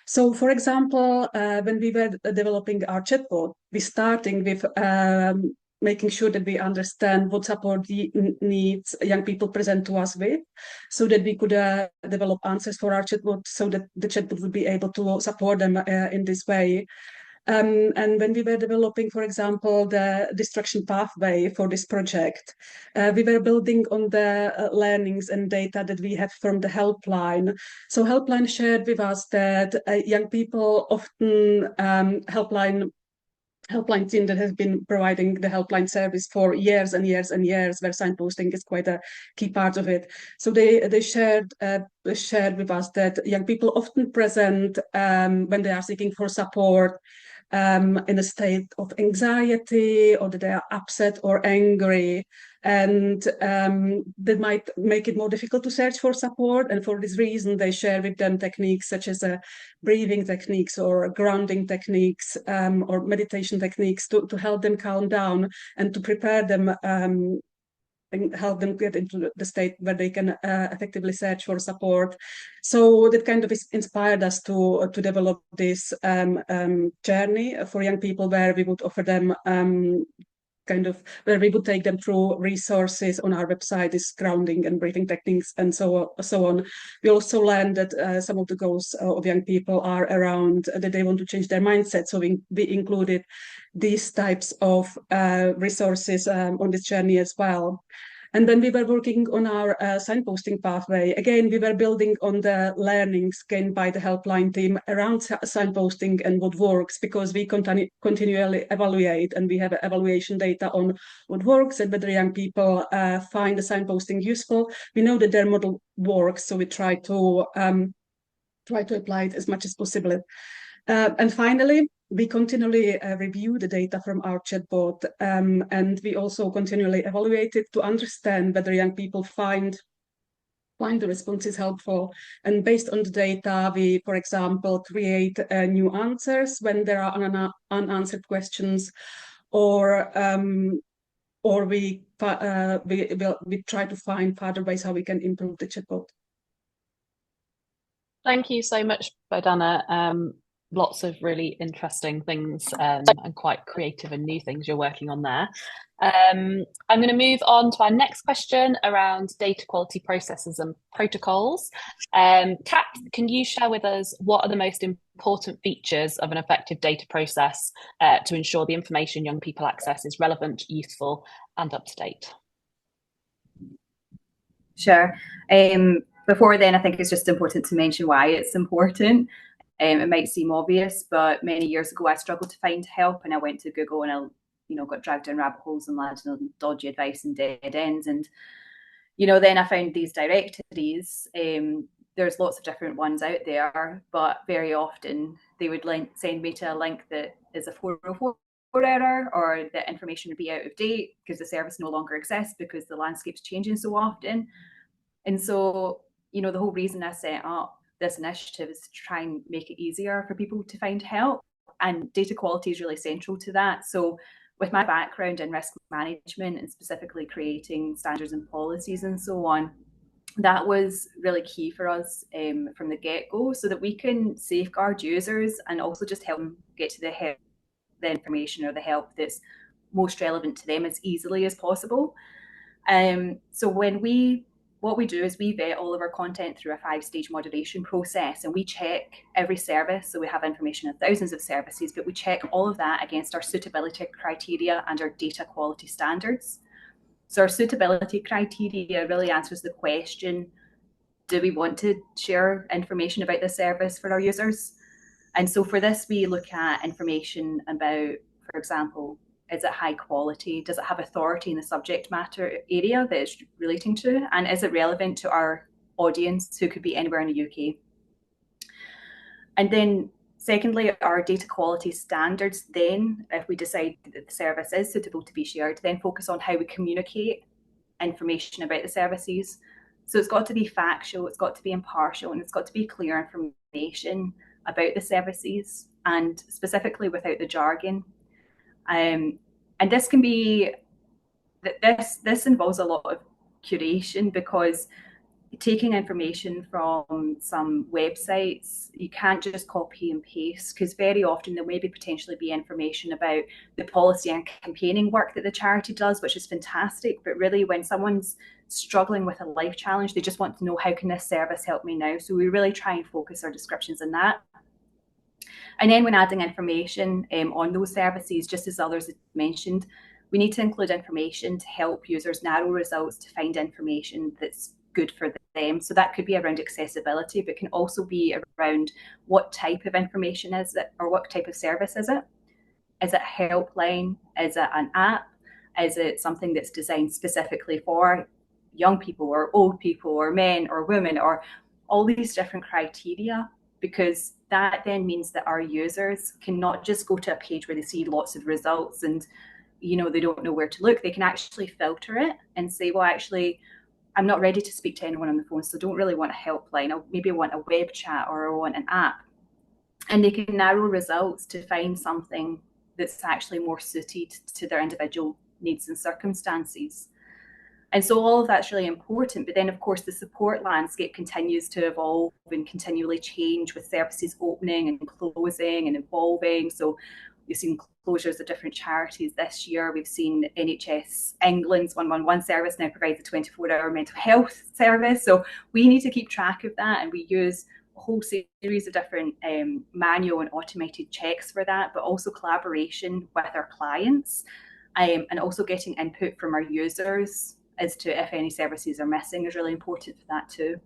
Speaker 6: So, for example, when we were developing our chatbot, we starting with making sure that we understand what support needs young people present to us with, so that we could develop answers for our chatbot, so that the chatbot would be able to support them in this way. And when we were developing, for example, the destruction pathway for this project, we were building on the learnings and data that we have from the helpline. So helpline shared with us that young people often helpline team that has been providing the helpline service for years and years and years, where signposting is quite a key part of it. So they shared with us that young people often present when they are seeking for support in a state of anxiety, or that they are upset or angry, and that might make it more difficult to search for support. And for this reason, they share with them techniques such as breathing techniques or grounding techniques or meditation techniques to help them calm down and to prepare them and help them get into the state where they can effectively search for support. So that kind of inspired us to develop this journey for young people, where we would offer them where we would take them through resources on our website, this grounding and breathing techniques and so on. We also learned that some of the goals of young people are around that they want to change their mindset. So we included these types of resources on this journey as well. And when we were working on our signposting pathway, again, we were building on the learnings gained by the helpline team around signposting and what works, because we continually evaluate, and we have evaluation data on what works and whether young people find the signposting useful. We know that their model works, so we try to apply it as much as possible. And finally, we continually review the data from our chatbot, and we also continually evaluate it to understand whether young people find find the responses helpful. And based on the data, we, for example, create new answers when there are unanswered questions, or we try to find further ways how we can improve the chatbot.
Speaker 3: Thank you so much, Bohdana. Lots of really interesting things and quite creative and new things you're working on there. I'm going to move on to our next question around data quality processes and protocols. Kat, can you share with us what are the most important features of an effective data process to ensure the information young people access is relevant, useful, and up to date?
Speaker 5: Sure. Before then, I think it's just important to mention why it's important. It might seem obvious, but many years ago, I struggled to find help, and I went to Google and I got dragged down rabbit holes and landed on dodgy advice and dead ends. And, then I found these directories. There's lots of different ones out there, but very often they would send me to a link that is a 404 error, or the information would be out of date because the service no longer exists because the landscape's changing so often. And so, the whole reason I set up this initiative is to try and make it easier for people to find help. And data quality is really central to that. So with my background in risk management and specifically creating standards and policies and so on, that was really key for us from the get-go, so that we can safeguard users and also just help them get to the information or the help that's most relevant to them as easily as possible. So what we do is we vet all of our content through a 5-stage moderation process, and we check every service. So we have information on thousands of services, but we check all of that against our suitability criteria and our data quality standards. So our suitability criteria really answers the question, do we want to share information about the service for our users? And so for this, we look at information about, for example, is it high quality? Does it have authority in the subject matter area that it's relating to? And is it relevant to our audience who could be anywhere in the UK? And then secondly, our data quality standards, then, if we decide that the service is suitable to be shared, then focus on how we communicate information about the services. So it's got to be factual, it's got to be impartial, and it's got to be clear information about the services, and specifically without the jargon. And this can be, this involves a lot of curation, because taking information from some websites, you can't just copy and paste, because very often there may potentially be information about the policy and campaigning work that the charity does, which is fantastic. But really, when someone's struggling with a life challenge, they just want to know, how can this service help me now? So we really try and focus our descriptions on that. And then when adding information on those services, just as others have mentioned, we need to include information to help users narrow results to find information that's good for them. So that could be around accessibility, but can also be around what type of information is it, or what type of service is it? Is it a helpline? Is it an app? Is it something that's designed specifically for young people or old people or men or women, or all these different criteria? Because that then means that our users can not just go to a page where they see lots of results and they don't know where to look. They can actually filter it and say, well, actually, I'm not ready to speak to anyone on the phone, so I don't really want a helpline. Maybe I want a web chat, or I want an app. And they can narrow results to find something that's actually more suited to their individual needs and circumstances. And so all of that's really important. But then, of course, the support landscape continues to evolve and continually change, with services opening and closing and evolving. So we've seen closures of different charities this year. We've seen NHS England's 111 service now provides a 24-hour mental health service. So we need to keep track of that, and we use a whole series of different manual and automated checks for that, but also collaboration with our clients, and also getting input from our users as to if any services are missing is really important for that too.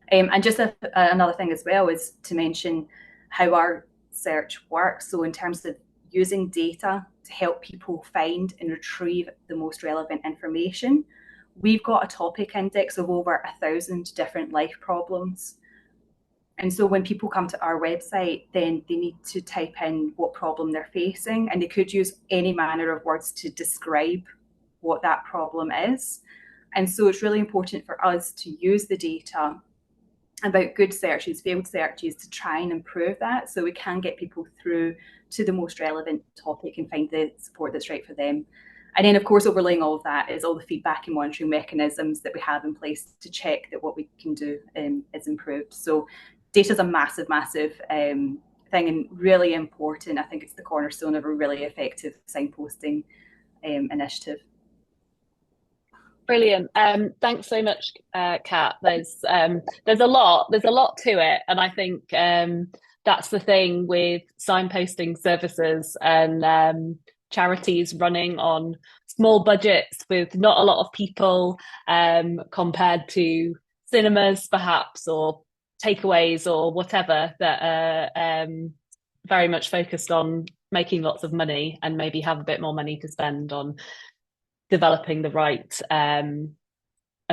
Speaker 5: And just another thing as well is to mention how our search works. So in terms of using data to help people find and retrieve the most relevant information, we've got a topic index of over 1,000 different life problems. And so when people come to our website, then they need to type in what problem they're facing, and they could use any manner of words to describe what that problem is. And so it's really important for us to use the data about good searches, failed searches, to try and improve that so we can get people through to the most relevant topic and find the support that's right for them. And then, of course, overlaying all of that is all the feedback and monitoring mechanisms that we have in place to check that what we can do is improved. So data is a massive, massive thing, and really important. I think it's the cornerstone of a really effective signposting initiative.
Speaker 3: Brilliant. Thanks so much, Kat. There's a lot to it, and I think that's the thing with signposting services and charities running on small budgets with not a lot of people, compared to cinemas perhaps, or takeaways or whatever, that are very much focused on making lots of money and maybe have a bit more money to spend on developing the right and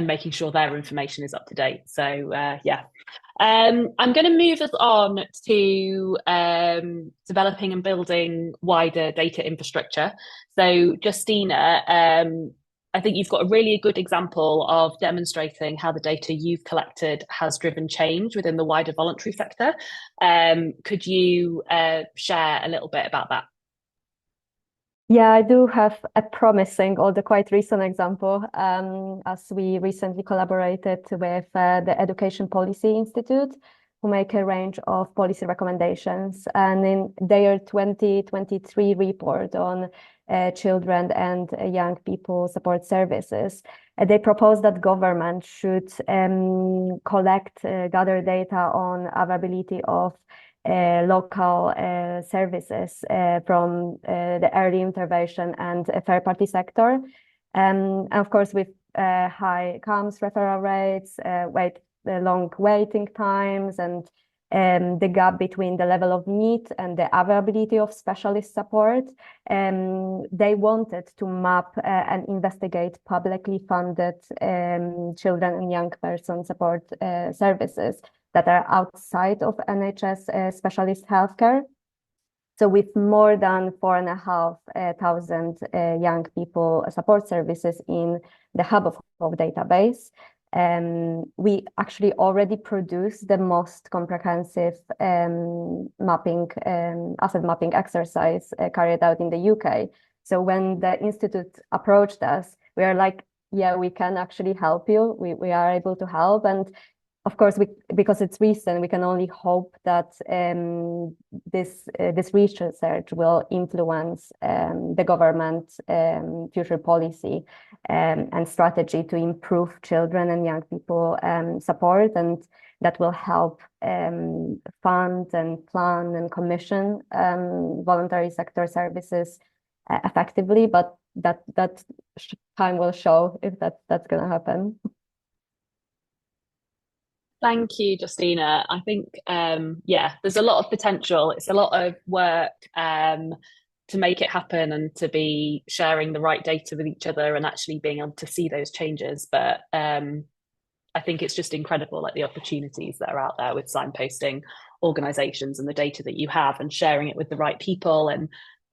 Speaker 3: making sure their information is up to date. So I'm going to move us on to developing and building wider data infrastructure. So Justyna, I think you've got a really good example of demonstrating how the data you've collected has driven change within the wider voluntary sector. Could you share a little bit about that?
Speaker 7: Yeah, I do have a promising, although quite recent example, as we recently collaborated with the Education Policy Institute, who make a range of policy recommendations. And in their 2023 report on children and young people support services, they propose that government should gather data on availability of local services from the early intervention and third-party sector. And of course, with high CAMS referral rates, long waiting times, and the gap between the level of need and the availability of specialist support, they wanted to map and investigate publicly funded children and young person support services that are outside of NHS specialist healthcare. So with more than 4,500 young people support services in the Hub of Hope database, we actually already produced the most comprehensive asset mapping exercise carried out in the UK. So when the Institute approached us, we are like, yeah, we can actually help you. We are able to help. And of course, because it's recent, we can only hope that this research will influence the government's future policy and strategy to improve children and young people support, and that will help fund and plan and commission voluntary sector services effectively. But that time will show if that's going to happen.
Speaker 3: Thank you, Justyna. I think, there's a lot of potential. It's a lot of work to make it happen and to be sharing the right data with each other and actually being able to see those changes. But I think it's just incredible, like the opportunities that are out there with signposting organisations and the data that you have, and sharing it with the right people and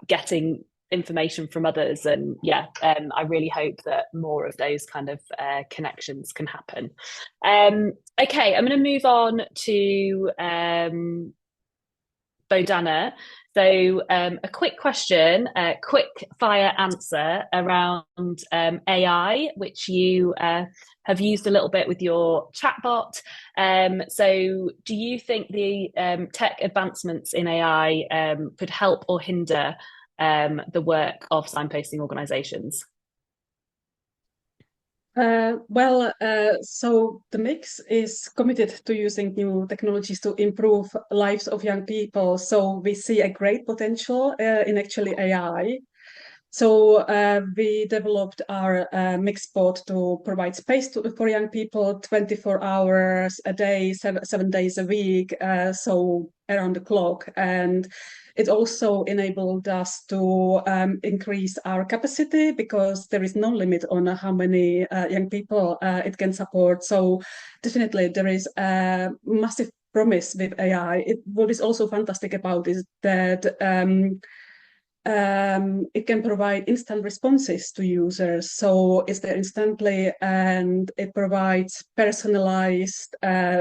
Speaker 3: getting information from others. And I really hope that more of those kind of connections can happen. Okay, I'm going to move on to Bohdana. So a quick question, a quick fire answer around AI, which you have used a little bit with your chatbot. So do you think the tech advancements in AI could help or hinder the work of signposting organisations?
Speaker 6: So the Mix is committed to using new technologies to improve lives of young people. So we see a great potential in actually AI. So we developed our Mix bot to provide space for young people 24 hours a day, 7 days a week, so around the clock. And it also enabled us to increase our capacity, because there is no limit on how many young people it can support. So definitely there is a massive promise with AI. What is also fantastic about is that it can provide instant responses to users. So it's there instantly, and it provides personalized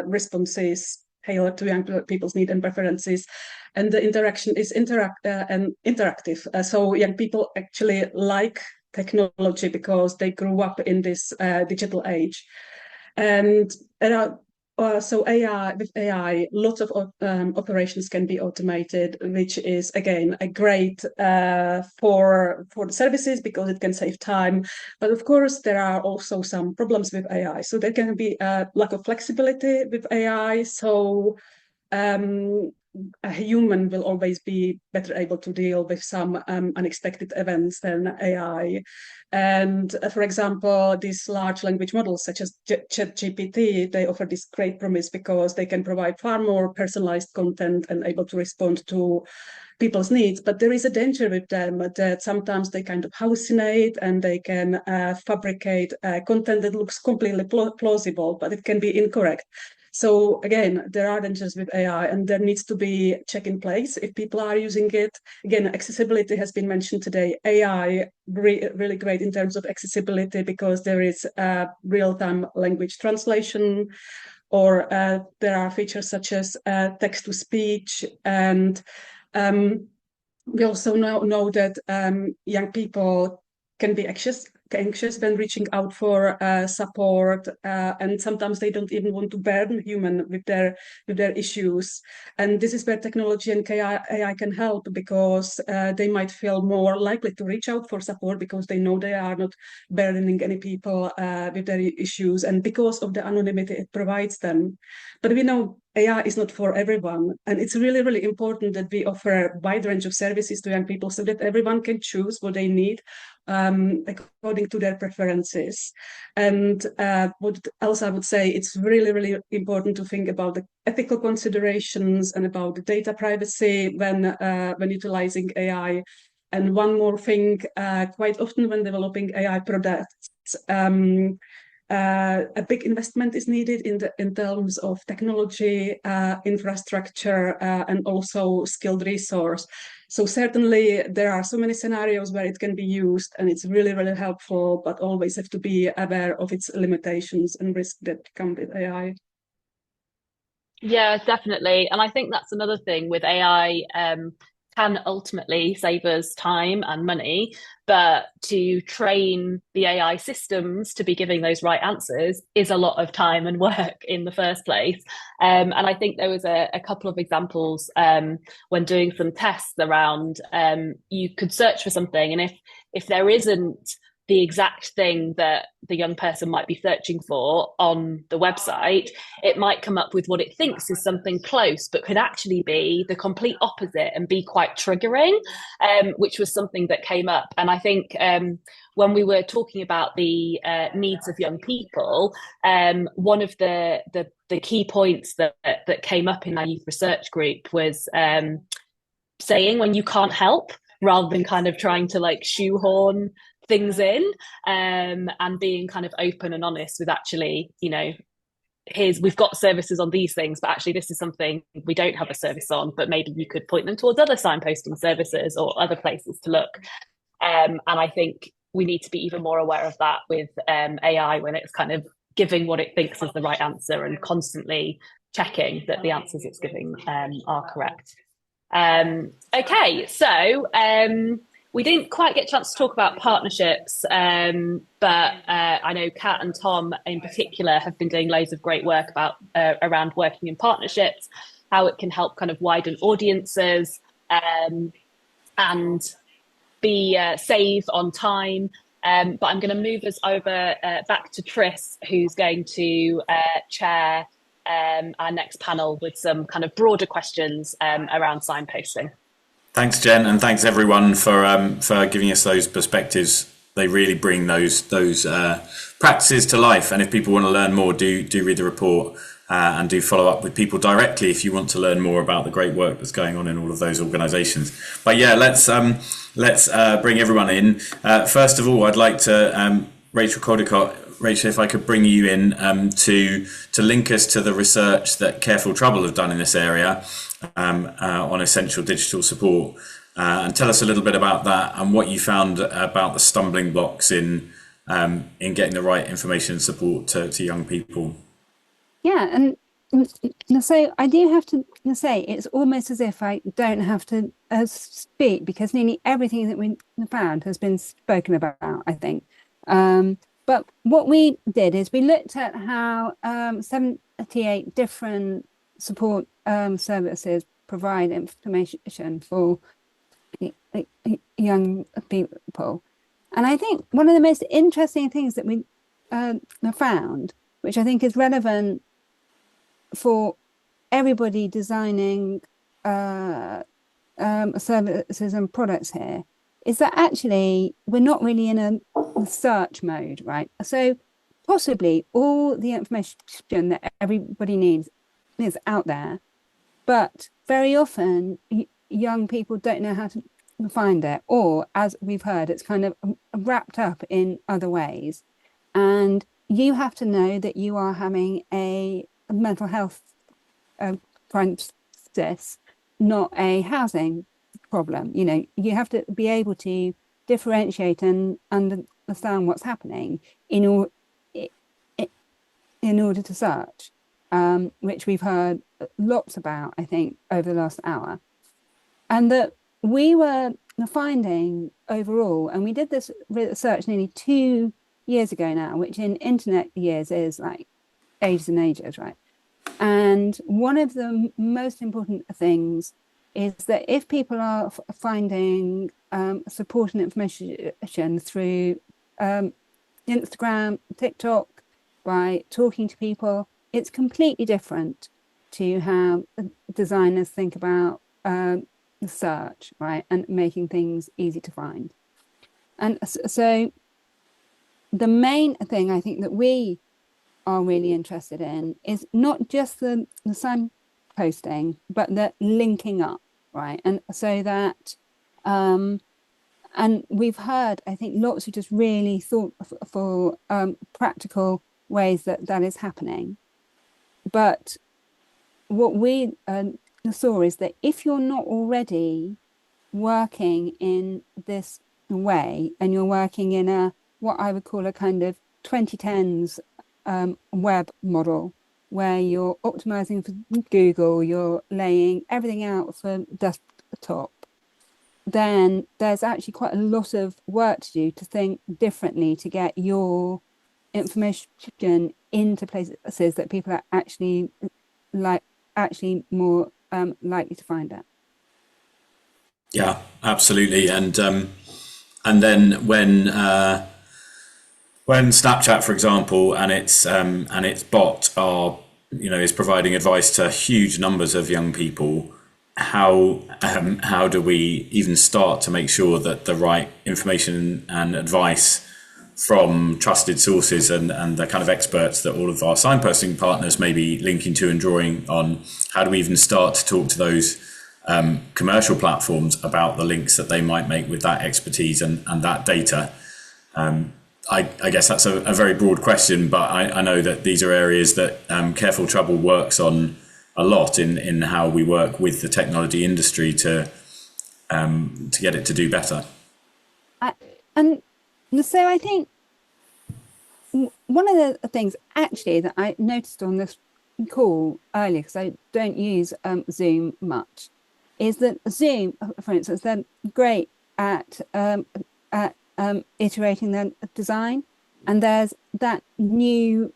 Speaker 6: responses tailored to young people's needs and preferences. And the interaction is interactive. So young people actually like technology because they grew up in this digital age. And so with AI, lots of operations can be automated, which is again a great for the services because it can save time. But of course, there are also some problems with AI. So there can be a lack of flexibility with AI. So a human will always be better able to deal with some unexpected events than AI. And for example, these large language models such as ChatGPT, they offer this great promise because they can provide far more personalized content and able to respond to people's needs. But there is a danger with them that sometimes they kind of hallucinate and they can fabricate content that looks completely plausible, but it can be incorrect. So again, there are dangers with AI, and there needs to be check in place if people are using it. Again, accessibility has been mentioned today. AI really great in terms of accessibility because there is real-time language translation, or there are features such as text to speech, and we also know that young people can be anxious when reaching out for support, and sometimes they don't even want to burden human with their issues. And this is where technology and AI can help, because they might feel more likely to reach out for support because they know they are not burdening any people with their issues, and because of the anonymity it provides them. But we know AI is not for everyone, and it's really, really important that we offer a wide range of services to young people so that everyone can choose what they need according to their preferences. And what else I would say, it's really, really important to think about the ethical considerations and about the data privacy when utilizing AI. And one more thing, quite often when developing AI products, a big investment is needed in terms of technology, infrastructure, and also skilled resource. So certainly there are so many scenarios where it can be used, and it's really, really helpful, but always have to be aware of its limitations and risks that come with AI.
Speaker 3: Yeah, definitely. And I think that's another thing with AI, can ultimately save us time and money, but to train the AI systems to be giving those right answers is a lot of time and work in the first place. And I think there was a couple of examples when doing some tests around, you could search for something, and if there isn't the exact thing that the young person might be searching for on the website, it might come up with what it thinks is something close, but could actually be the complete opposite and be quite triggering, which was something that came up. And I think when we were talking about the needs of young people, one of the key points that came up in our youth research group was saying when you can't help, rather than kind of trying to like shoehorn things in, and being kind of open and honest with actually, you know, we've got services on these things, but actually this is something we don't have a service on, but maybe you could point them towards other signposting services or other places to look. And I think we need to be even more aware of that with AI when it's kind of giving what it thinks is the right answer and constantly checking that the answers it's giving are correct. Okay, so we didn't quite get a chance to talk about partnerships, but I know Kat and Tom in particular have been doing loads of great work about around working in partnerships, how it can help kind of widen audiences and be save on time. But I'm going to move us over back to Tris, who's going to chair our next panel with some kind of broader questions around signposting.
Speaker 1: Thanks, Jen, and thanks everyone for giving us those perspectives. They really bring those practices to life. And if people want to learn more, do read the report and do follow up with people directly if you want to learn more about the great work that's going on in all of those organisations. But yeah, let's bring everyone in. First of all, I'd like to Rachel Caldicott. Rachel, if I could bring you in to link us to the research that Careful Trouble have done in this area on essential digital support. and tell us a little bit about that and what you found about the stumbling blocks in getting the right information and support to young people.
Speaker 9: Yeah, and so I do have to say it's almost as if I don't have to speak, because nearly everything that we found has been spoken about, I think. But what we did is we looked at how 78 different support services provide information for young people. And I think one of the most interesting things that we found, which I think is relevant for everybody designing services and products here, is that actually we're not really in a search mode, right? So possibly all the information that everybody needs is out there, but very often young people don't know how to find it, or as we've heard, it's kind of wrapped up in other ways. And you have to know that you are having a mental health crisis, not a housing problem. You know, you have to be able to differentiate and understand what's happening in order to search, which we've heard lots about, I think, over the last hour. And that we were finding overall, and we did this research nearly 2 years ago now, which in internet years is like ages and ages, right? And one of the most important things is that if people are finding support and information through Instagram, TikTok, by talking to people, it's completely different to how designers think about the search, right, and making things easy to find. And so the main thing I think that we are really interested in is not just the signposting, but the linking up, right? And so that, and we've heard, I think, lots of just really thoughtful, practical ways that is happening. But what we saw is that if you're not already working in this way, and you're working in a what I would call a kind of 2010s web model, where you're optimizing for Google, you're laying everything out for desktop, then there's actually quite a lot of work to do to think differently to get your information into places that people are actually more likely to find it.
Speaker 1: Yeah, absolutely. And then when Snapchat, for example, and its bot are, is providing advice to huge numbers of young people, how do we even start to make sure that the right information and advice from trusted sources and the kind of experts that all of our signposting partners may be linking to and drawing on, how do we even start to talk to those commercial platforms about the links that they might make with that expertise and that data? I guess that's a very broad question, but I know that these are areas that Careful Trouble works on a lot in how we work with the technology industry to get it to do better.
Speaker 9: And so I think one of the things actually that I noticed on this call earlier, because I don't use Zoom much, is that Zoom, for instance, they're great at iterating their design, and there's that new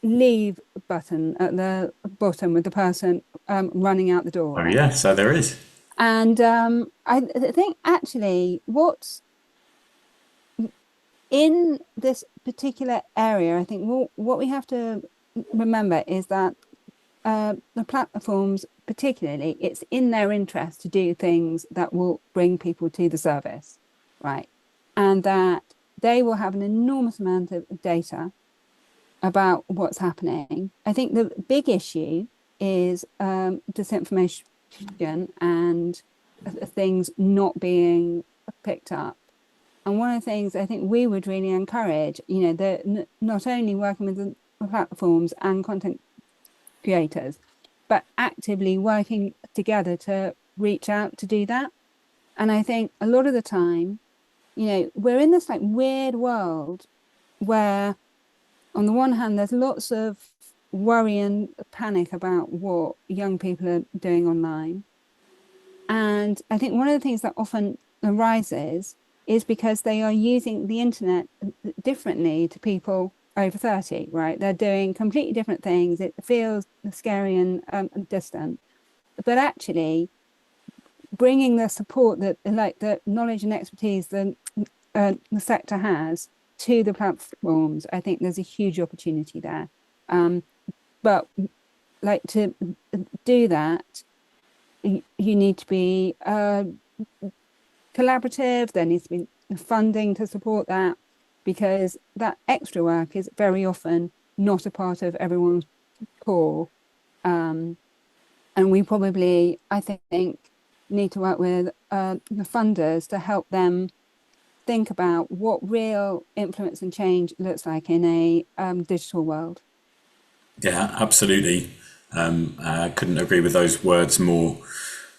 Speaker 9: leave button at the bottom with the person running out the door.
Speaker 1: Oh yeah, so there is.
Speaker 9: And I think actually what's in this particular area, I think what we have to remember is that the platforms, particularly, it's in their interest to do things that will bring people to the service, right? And that they will have an enormous amount of data about what's happening. I think the big issue is disinformation and things not being picked up. And one of the things I think we would really encourage, not only working with the platforms and content creators, but actively working together to reach out to do that. And I think a lot of the time, we're in this like weird world where on the one hand, there's lots of worry and panic about what young people are doing online. And I think one of the things that often arises is because they are using the internet differently to people over 30, right? They're doing completely different things. It feels scary and distant. But actually, bringing the support that, like the knowledge and expertise that the sector has to the platforms, I think there's a huge opportunity there. But like to do that, you need to be collaborative. There needs to be funding to support that, because that extra work is very often not a part of everyone's core. And we probably, I think, need to work with the funders to help them think about what real influence and change looks like in a digital world.
Speaker 1: Yeah, absolutely. I couldn't agree with those words more.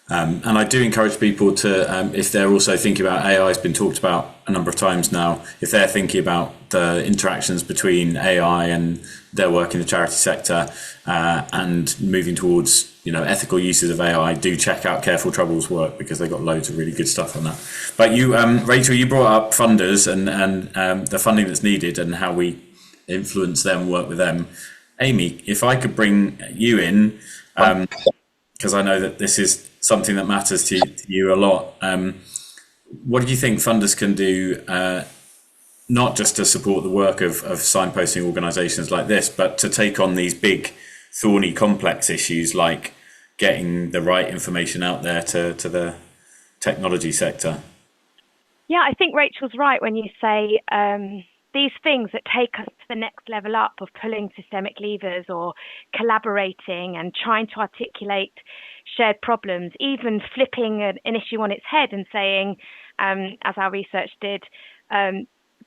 Speaker 1: And I do encourage people to, if they're also thinking about AI, has been talked about a number of times now, if they're thinking about the interactions between AI and their work in the charity sector and moving towards ethical uses of AI, do check out Careful Trouble's work, because they've got loads of really good stuff on that. But you, Rachel, you brought up funders and the funding that's needed and how we influence them, work with them. Amy, if I could bring you in, because I know that this is something that matters to you a lot. What do you think funders can do, not just to support the work of signposting organisations like this, but to take on these big, thorny, complex issues like getting the right information out there to the technology sector?
Speaker 2: Yeah, I think Rachel's right when you say these things that take us to the next level up of pulling systemic levers or collaborating and trying to articulate shared problems, even flipping an issue on its head and saying, as our research did,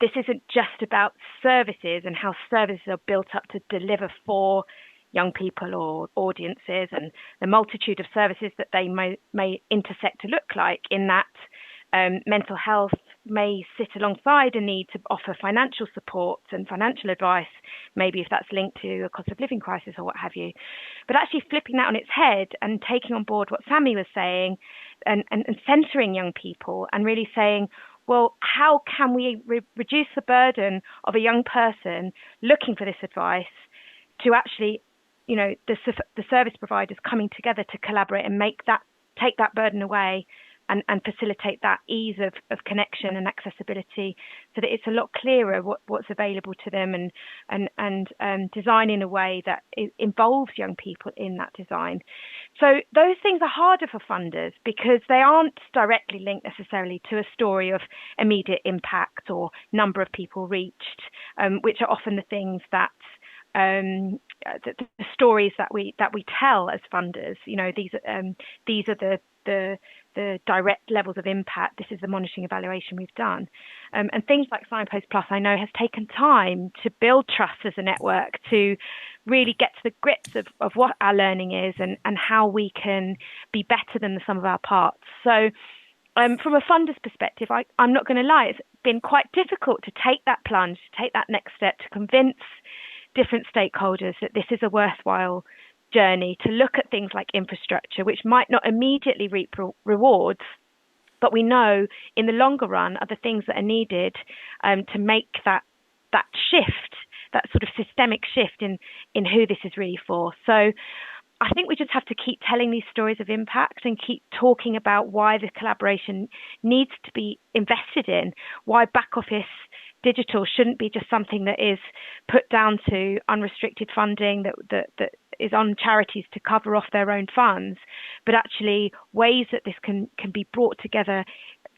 Speaker 2: this isn't just about services and how services are built up to deliver for young people or audiences, and the multitude of services that they may intersect to look like, in that mental health may sit alongside a need to offer financial support and financial advice, maybe if that's linked to a cost of living crisis or what have you. But actually flipping that on its head and taking on board what Sammy was saying and centering young people and really saying, well, how can we reduce the burden of a young person looking for this advice to actually, the service providers coming together to collaborate and take that burden away and facilitate that ease of connection and accessibility, so that it's a lot clearer what's available to them, and design in a way that involves young people in that design. So those things are harder for funders because they aren't directly linked necessarily to a story of immediate impact or number of people reached, which are often the things that the stories that we tell as funders. These are the direct levels of impact. This is the monitoring evaluation we've done. And things like Signpost Plus, I know, has taken time to build trust as a network, to really get to the grips of what our learning is and how we can be better than the sum of our parts. So from a funder's perspective, I'm not going to lie, it's been quite difficult to take that plunge, to take that next step, to convince different stakeholders that this is a worthwhile journey, to look at things like infrastructure, which might not immediately reap rewards, but we know in the longer run are the things that are needed to make that shift, that sort of systemic shift in who this is really for. So I think we just have to keep telling these stories of impact and keep talking about why the collaboration needs to be invested in, why back office digital shouldn't be just something that is put down to unrestricted funding that is on charities to cover off their own funds, but actually ways that this can be brought together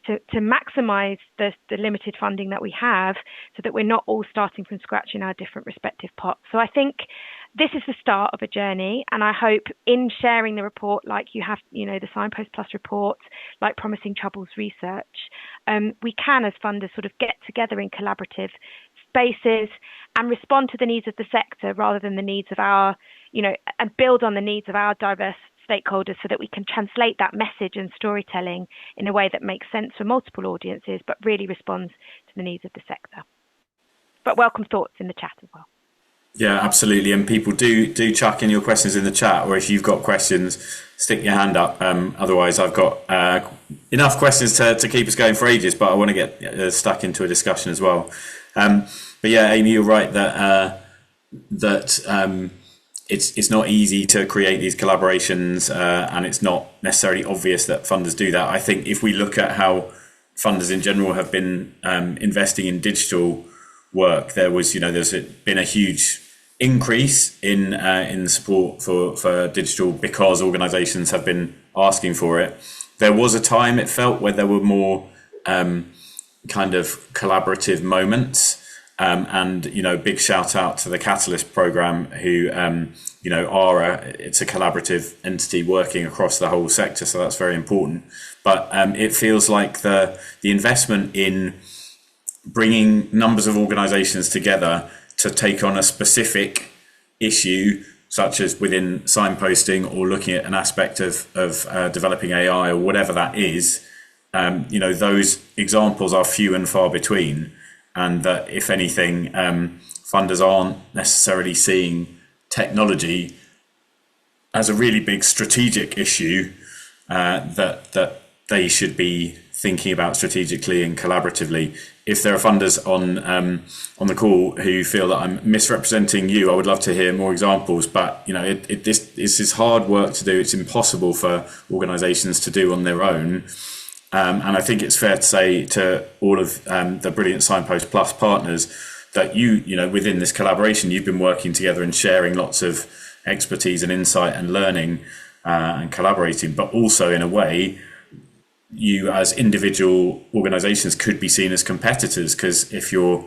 Speaker 2: to maximise the limited funding that we have, so that we're not all starting from scratch in our different respective pots. So I think this is the start of a journey, and I hope in sharing the report, like you have, the Signpost Plus report, like Promising Troubles research, we can as funders sort of get together in collaborative spaces and respond to the needs of the sector rather than the needs of our, and build on the needs of our diverse stakeholders so that we can translate that message and storytelling in a way that makes sense for multiple audiences, but really responds to the needs of the sector. But welcome thoughts in the chat as well.
Speaker 1: Yeah, absolutely. And people do chuck in your questions in the chat, or if you've got questions, stick your hand up. Otherwise, I've got enough questions to keep us going for ages, but I want to get stuck into a discussion as well. But yeah, Amy, you're right that it's not easy to create these collaborations, and it's not necessarily obvious that funders do that. I think if we look at how funders in general have been investing in digital work, there's been a huge increase in support for digital because organisations have been asking for it. There was a time, it felt, where there were more kind of collaborative moments. And big shout out to the Catalyst program, who it's a collaborative entity working across the whole sector, so that's very important. But it feels like the investment in bringing numbers of organisations together to take on a specific issue, such as within signposting or looking at an aspect of developing AI or whatever that is, those examples are few and far between. And that, if anything, funders aren't necessarily seeing technology as a really big strategic issue that they should be thinking about strategically and collaboratively. If there are funders on the call who feel that I'm misrepresenting you, I would love to hear more examples. But this is hard work to do. It's impossible for organisations to do on their own. And I think it's fair to say to all of the brilliant Signpost Plus partners that within this collaboration, you've been working together and sharing lots of expertise and insight and learning and collaborating, but also in a way, you as individual organizations could be seen as competitors, because if you're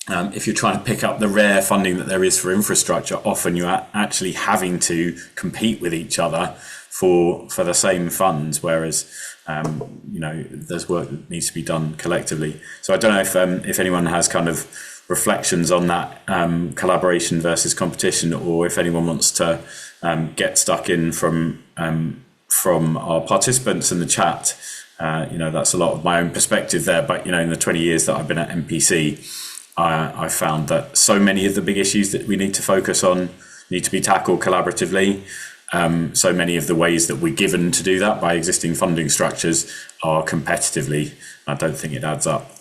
Speaker 1: trying to pick up the rare funding that there is for infrastructure, often you're actually having to compete with each other for the same funds, whereas there's work that needs to be done collectively. So I don't know if anyone has kind of reflections on that collaboration versus competition, or if anyone wants to get stuck in from our participants in the chat. That's a lot of my own perspective there, but in the 20 years that I've been at MPC, I found that so many of the big issues that we need to focus on need to be tackled collaboratively. So many of the ways that we're given to do that by existing funding structures are competitively. I don't think it adds up.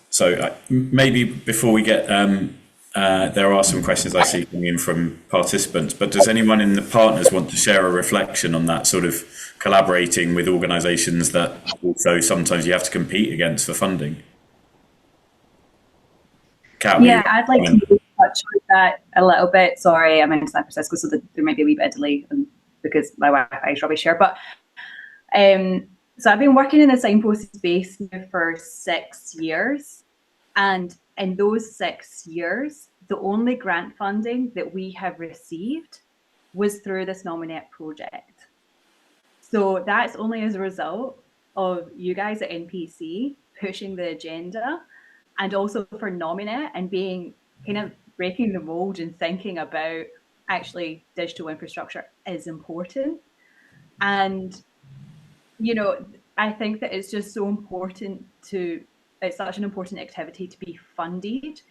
Speaker 1: So maybe before we get, there are some questions I see coming in from participants, but does anyone in the partners want to share a reflection on that sort of collaborating with organisations that also sometimes you have to compete against for funding? Kat,
Speaker 5: yeah, I'd like to touch on that a little bit. Sorry, I'm in San Francisco, so there might be a wee bit of delay because my Wi-Fi is rubbish here. But so I've been working in the signpost space now for 6 years, and in those 6 years, the only grant funding that we have received was through this Nominet project. So that's only as a result of you guys at NPC pushing the agenda, and also for Nominet and being kind of breaking the mold and thinking about actually digital infrastructure is important. And, I think that it's just so important it's such an important activity to be funded.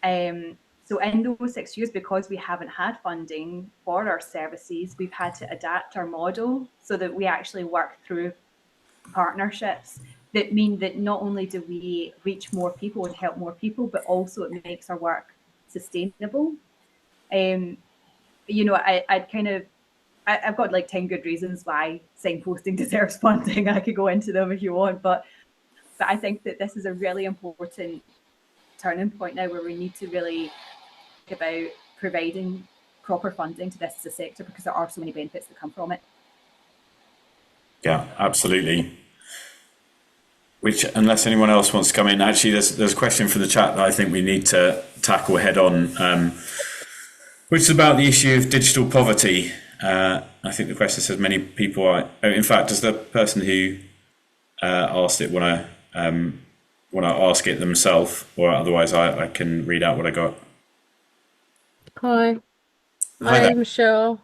Speaker 5: So in those 6 years, because we haven't had funding for our services, we've had to adapt our model so that we actually work through partnerships that mean that not only do we reach more people and help more people, but also it makes our work sustainable. I've got like 10 good reasons why signposting deserves funding. I could go into them if you want, but I think that this is a really important turning point now where we need to really think about providing proper funding to this as a sector, because there are so many benefits that come from it.
Speaker 1: Yeah, absolutely. Which, unless anyone else wants to come in, actually, there's a question from the chat that I think we need to tackle head on, which is about the issue of digital poverty. I think the question says many people are. In fact, does the person who asked it want to ask it themselves, or otherwise I can read out what I got?
Speaker 10: Hi, my name is Michelle.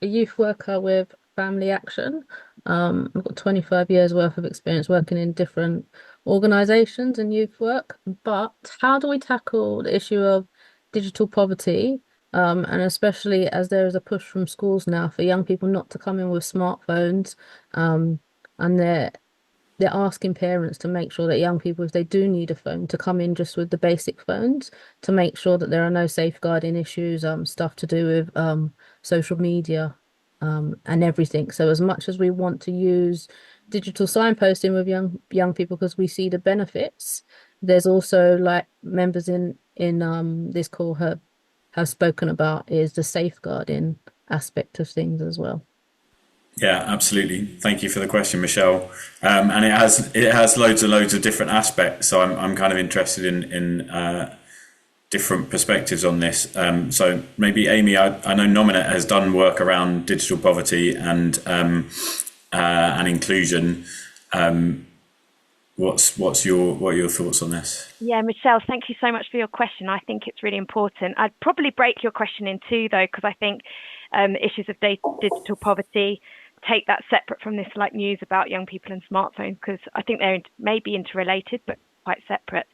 Speaker 10: a youth worker with Family Action. I've got 25 years worth of experience working in different organisations and youth work. But how do we tackle the issue of digital poverty? And especially as there is a push from schools now for young people not to come in with smartphones, and they're asking parents to make sure that young people, if they do need a phone, to come in just with the basic phones to make sure that there are no safeguarding issues, stuff to do with social media, and everything. So as much as we want to use digital signposting with young people because we see the benefits, there's also, like members in this call have spoken about, is the safeguarding aspect of things as well.
Speaker 1: Yeah, absolutely. Thank you for the question, Michelle. And it has loads of different aspects. So I'm kind of interested in different perspectives on this. So maybe Amy, I know Nominet has done work around digital poverty and inclusion. What are your thoughts on this?
Speaker 2: Yeah, Michelle, thank you so much for your question. I think it's really important. I'd probably break your question in two, though, because I think issues of digital poverty, take that separate from this like news about young people and smartphones, because I think they're maybe interrelated, but quite separate.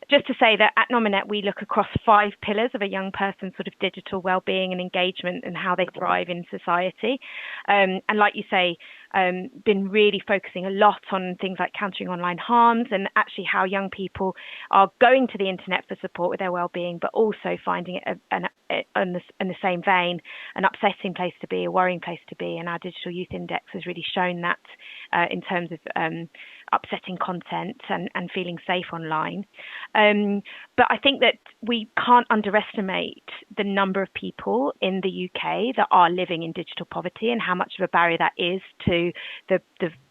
Speaker 2: Just to say that at Nominet, we look across 5 pillars of a young person's sort of digital well-being and engagement and how they thrive in society. And like you say, been really focusing a lot on things like countering online harms and actually how young people are going to the internet for support with their well-being, but also finding it in the same vein an upsetting place to be, a worrying place to be. And our Digital Youth Index has really shown that in terms of upsetting content and feeling safe online. But I think that we can't underestimate the number of people in the UK that are living in digital poverty and how much of a barrier that is to the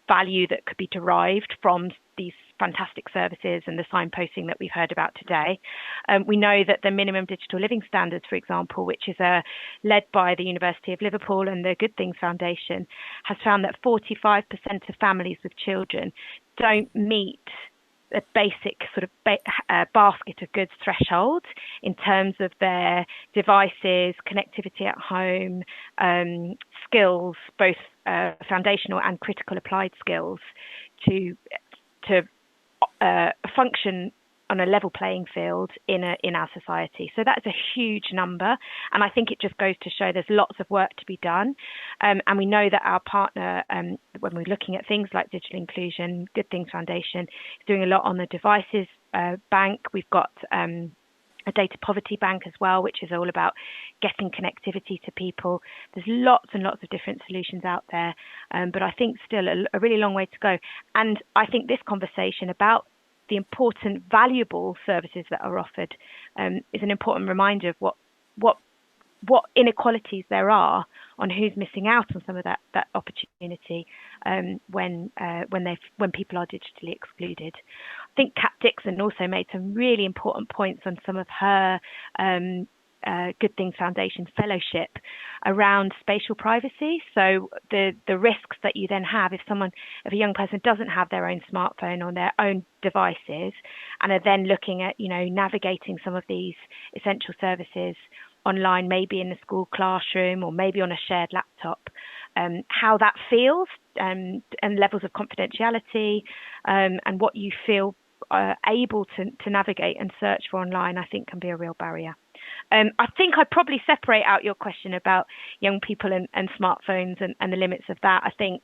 Speaker 2: value that could be derived from these fantastic services and the signposting that we've heard about today. We know that the minimum digital living standards, for example, which is led by the University of Liverpool and the Good Things Foundation, has found that 45% of families with children don't meet a basic sort of basket of goods threshold in terms of their devices, connectivity at home, skills, both foundational and critical applied skills to function on a level playing field in our society. So that's a huge number. And I think it just goes to show there's lots of work to be done. And we know that our partner, when we're looking at things like digital inclusion, Good Things Foundation is doing a lot on the devices bank. We've got a data poverty bank as well, which is all about getting connectivity to people. There's lots and lots of different solutions out there, but I think still a really long way to go. And I think this conversation about the important, valuable services that are offered is an important reminder of what inequalities there are on who's missing out on some of that opportunity when people are digitally excluded. I think Kat Dixon also made some really important points on some of her Good Things Foundation fellowship around spatial privacy. So the risks that you then have if a young person doesn't have their own smartphone or their own devices and are then looking at, navigating some of these essential services online, maybe in the school classroom or maybe on a shared laptop, how that feels and levels of confidentiality and what you feel able to navigate and search for online, I think can be a real barrier. I think I'd probably separate out your question about young people and smartphones and the limits of that. I think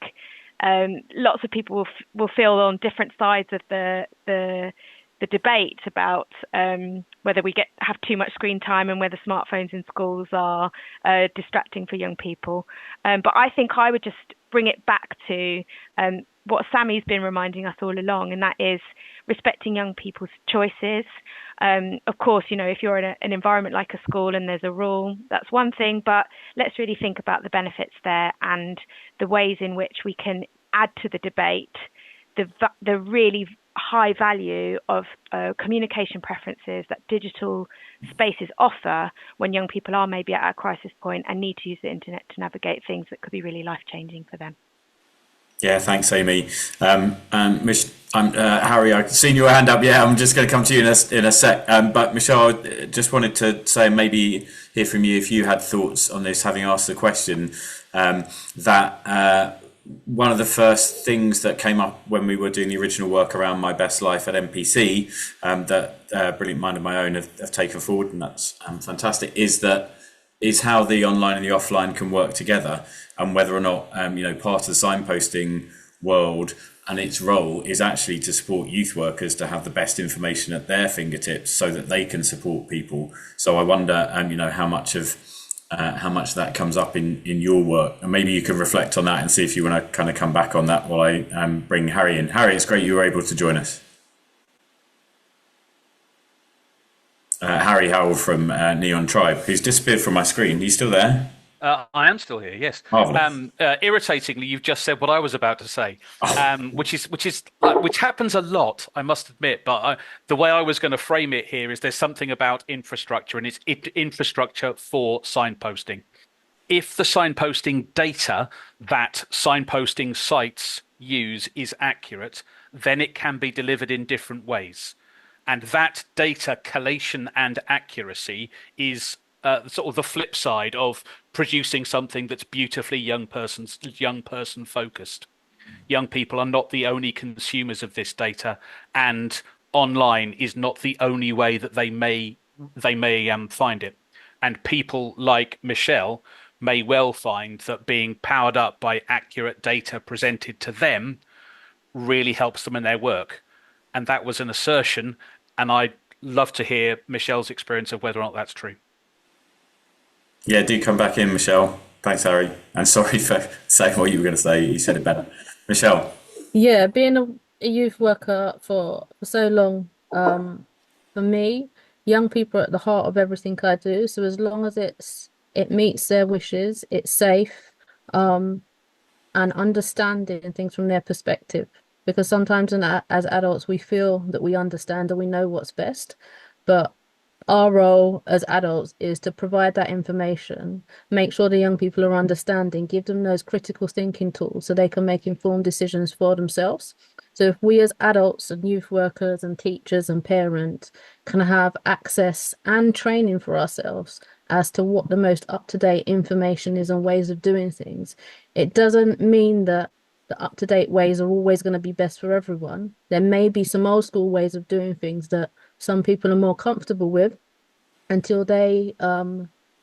Speaker 2: lots of people will feel on different sides of the debate about whether we have too much screen time and whether smartphones in schools are distracting for young people. But I think I would just bring it back to what Sammy's been reminding us all along, and that is respecting young people's choices. Of course, if you're in an environment like a school and there's a rule, that's one thing, but let's really think about the benefits there and the ways in which we can add to the debate the really high value of communication preferences that digital spaces offer when young people are maybe at a crisis point and need to use the internet to navigate things that could be really life-changing for them.
Speaker 1: Yeah, thanks, Amy. Harry, I've seen your hand up. Yeah, I'm just going to come to you in a sec. But Michelle, just wanted to say, maybe hear from you if you had thoughts on this, having asked the question, that one of the first things that came up when we were doing the original work around My Best Life at MPC, that Brilliant Mind of My Own have taken forward, and that's fantastic, is how the online and the offline can work together, and whether or not part of the signposting world and its role is actually to support youth workers to have the best information at their fingertips so that they can support people. So I wonder, how much that comes up in your work, and maybe you can reflect on that and see if you want to kind of come back on that while I bring Harry in. Harry, it's great you were able to join us. Harry Howell from Neon Tribe, who's disappeared from my screen. Are you still there?
Speaker 11: I am still here, yes. Irritatingly, you've just said what I was about to say, which happens a lot, I must admit. But the way I was going to frame it here is there's something about infrastructure, and it's infrastructure for signposting. If the signposting data that signposting sites use is accurate, then it can be delivered in different ways. And that data collation and accuracy is sort of the flip side of producing something that's beautifully young person focused. Young people are not the only consumers of this data, and online is not the only way that they may find it. And people like Michelle may well find that being powered up by accurate data presented to them really helps them in their work. And that was an assertion, and I'd love to hear Michelle's experience of whether or not that's true.
Speaker 1: Yeah, do come back in, Michelle. Thanks, Harry. And sorry for saying what you were going to say. You said it better. Michelle.
Speaker 10: Yeah, being a youth worker for so long, for me, young people are at the heart of everything I do. So as long as it meets their wishes, it's safe, and understanding things from their perspective. Because sometimes as adults, we feel that we understand and we know what's best, but our role as adults is to provide that information, make sure the young people are understanding, give them those critical thinking tools so they can make informed decisions for themselves. So if we as adults and youth workers and teachers and parents can have access and training for ourselves as to what the most up-to-date information is and ways of doing things, it doesn't mean that the up-to-date ways are always going to be best for everyone. There may be some old school ways of doing things that some people are more comfortable with until they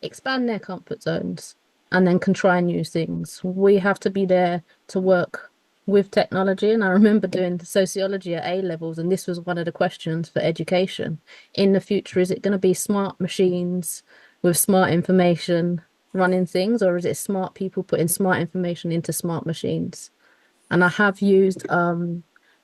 Speaker 10: expand their comfort zones and then can try new things. We have to be there to work with technology. And I remember doing sociology at A levels, and this was one of the questions for education. In the future, is it going to be smart machines with smart information running things, or is it smart people putting smart information into smart machines? And I have used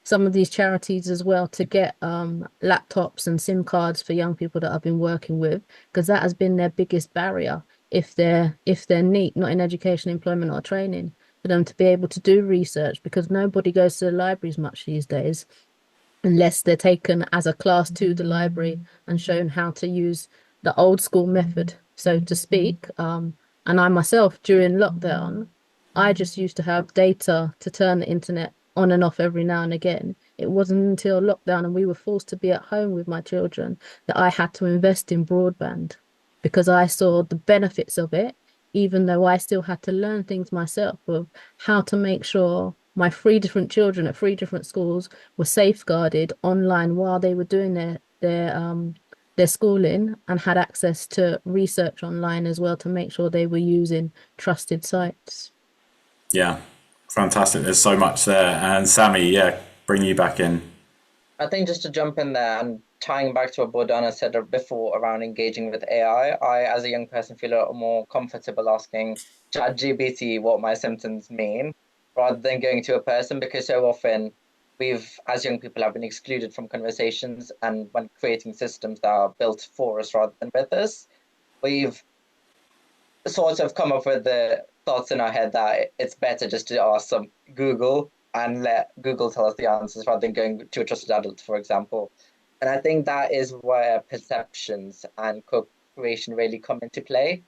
Speaker 10: some of these charities as well to get laptops and SIM cards for young people that I've been working with, because that has been their biggest barrier if they're neat, not in education, employment or training, for them to be able to do research, because nobody goes to the libraries much these days unless they're taken as a class to the library and shown how to use the old school method, so to speak. And I myself, during lockdown, I just used to have data to turn the internet on and off every now and again. It wasn't until lockdown and we were forced to be at home with my children that I had to invest in broadband, because I saw the benefits of it, even though I still had to learn things myself of how to make sure my 3 different children at 3 different schools were safeguarded online while they were doing their schooling, and had access to research online as well to make sure they were using trusted sites.
Speaker 1: Yeah, fantastic. There's so much there. And Sammy, bring you back in.
Speaker 8: I think just to jump in there and tying back to what Bohdana said before around engaging with AI, I, as a young person, feel a lot more comfortable asking ChatGPT what my symptoms mean rather than going to a person, because so often we've, as young people, have been excluded from conversations, and when creating systems that are built for us rather than with us, we've sort of come up with the thoughts in our head that it's better just to ask some Google and let Google tell us the answers rather than going to a trusted adult, for example. And I think that is where perceptions and co-creation really come into play,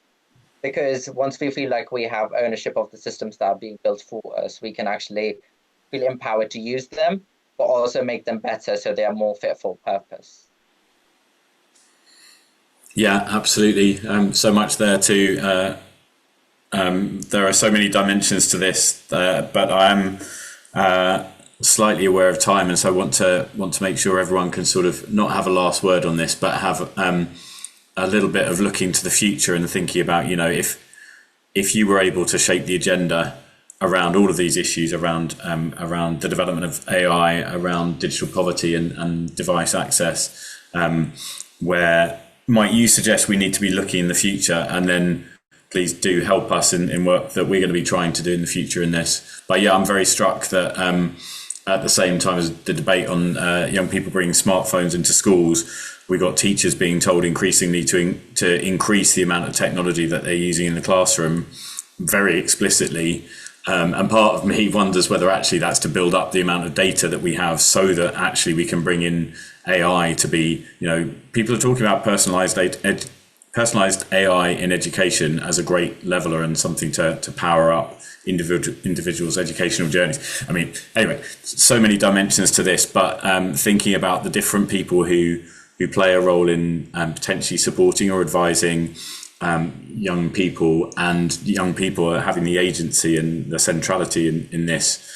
Speaker 8: because once we feel like we have ownership of the systems that are being built for us, we can actually feel empowered to use them. but also make them better so they are more fit for purpose.
Speaker 1: Yeah, absolutely. So much there too. There are so many dimensions to this, but I am slightly aware of time, and so I want to make sure everyone can sort of not have a last word on this, but have a little bit of looking to the future and thinking about, you know, if you were able to shape the agenda around all of these issues, around the development of AI, around digital poverty and device access, where might you suggest we need to be looking in the future? And then please do help us in work that we're going to be trying to do in the future in this. But yeah, I'm very struck that at the same time as the debate on young people bringing smartphones into schools, we got teachers being told increasingly to increase the amount of technology that they're using in the classroom very explicitly. And part of me wonders whether actually that's to build up the amount of data that we have so that actually we can bring in AI to be, you know, people are talking about personalized AI in education as a great leveler and something to power up individuals' educational journeys. I mean, anyway, so many dimensions to this, but thinking about the different people who play a role in potentially supporting or advising young people, and young people are having the agency and the centrality in this,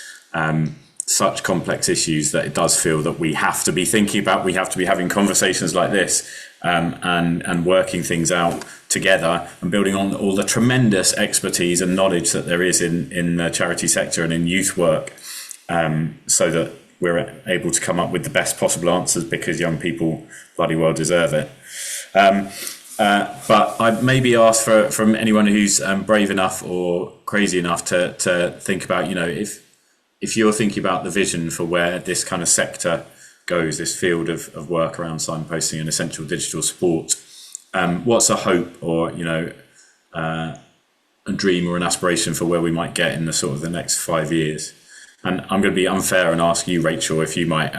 Speaker 1: such complex issues that it does feel that we have to be thinking about, we have to be having conversations like this, and working things out together and building on all the tremendous expertise and knowledge that there is in the charity sector and in youth work, so that we're able to come up with the best possible answers, because young people bloody well deserve it. But I'd maybe ask from anyone who's brave enough or crazy enough to think about, you know, if you're thinking about the vision for where this kind of sector goes, this field of work around signposting and essential digital support, what's a hope or, you know, a dream or an aspiration for where we might get in the sort of the next 5 years? And I'm going to be unfair and ask you, Rachel, if you might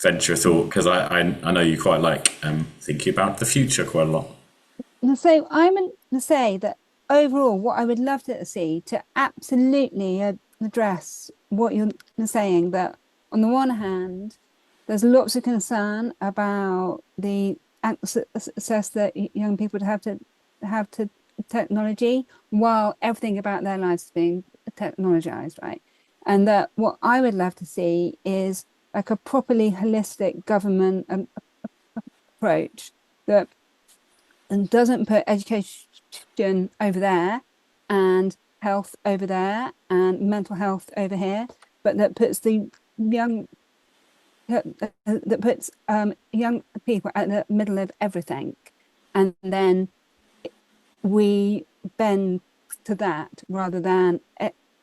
Speaker 1: venture a thought, because I know you quite like thinking about the future quite a lot.
Speaker 9: So I'm going to say that overall, what I would love to see to absolutely address what you're saying, that on the one hand, there's lots of concern about the access that young people would have to technology, while everything about their lives is being technologized, right? And that what I would love to see is like a properly holistic government approach that doesn't put education over there and health over there and mental health over here, but that puts the young young people at the middle of everything, and then we bend to that rather than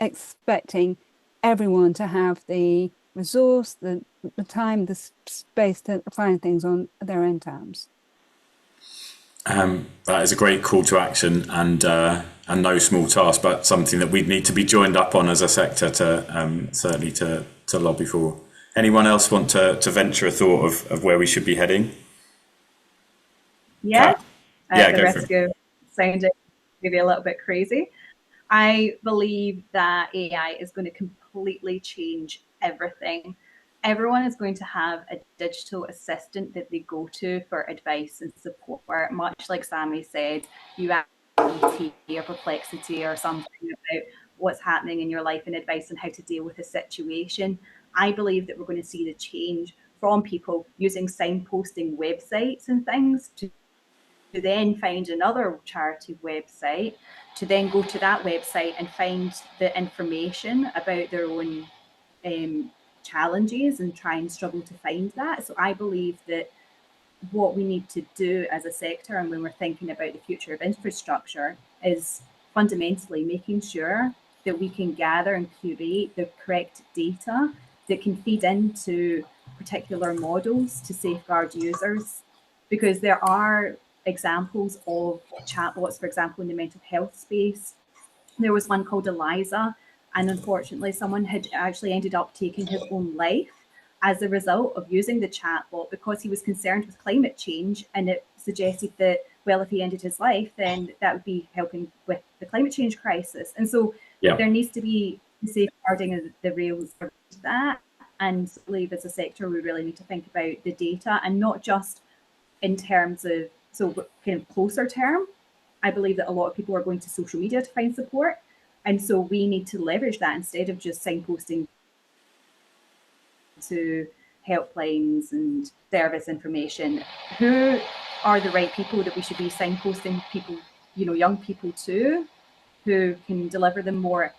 Speaker 9: expecting everyone to have the resource, the time, the space to find things on their own terms.
Speaker 1: That is a great call to action, and no small task, but something that we'd need to be joined up on as a sector to certainly to lobby for. Anyone else want to venture a thought of where we should be heading?
Speaker 5: Yeah,
Speaker 1: yeah,
Speaker 5: the risk of sounding maybe a little bit crazy. I believe that AI is going to completely change everything. Everyone is going to have a digital assistant that they go to for advice and support, much like Sammy said, you have ET or perplexity or something about what's happening in your life and advice on how to deal with a situation. I believe that we're going to see the change from people using signposting websites and things to then find another charity website, to then go to that website and find the information about their own challenges and try and struggle to find that. So I believe that what we need to do as a sector, and when we're thinking about the future of infrastructure, is fundamentally making sure that we can gather and curate the correct data that can feed into particular models to safeguard users. Because there are examples of chatbots, for example, in the mental health space. There was one called Eliza, and unfortunately someone had actually ended up taking his own life as a result of using the chatbot, because he was concerned with climate change, and it suggested that, well, if he ended his life, then that would be helping with the climate change crisis. And so there needs to be safeguarding of the rails for that. And believe as a sector, we really need to think about the data, and not just in terms of, so kind of closer term. I believe that a lot of people are going to social media to find support. And so we need to leverage that instead of just signposting to helplines and service information. Who are the right people that we should be signposting people, young people to, who can deliver them more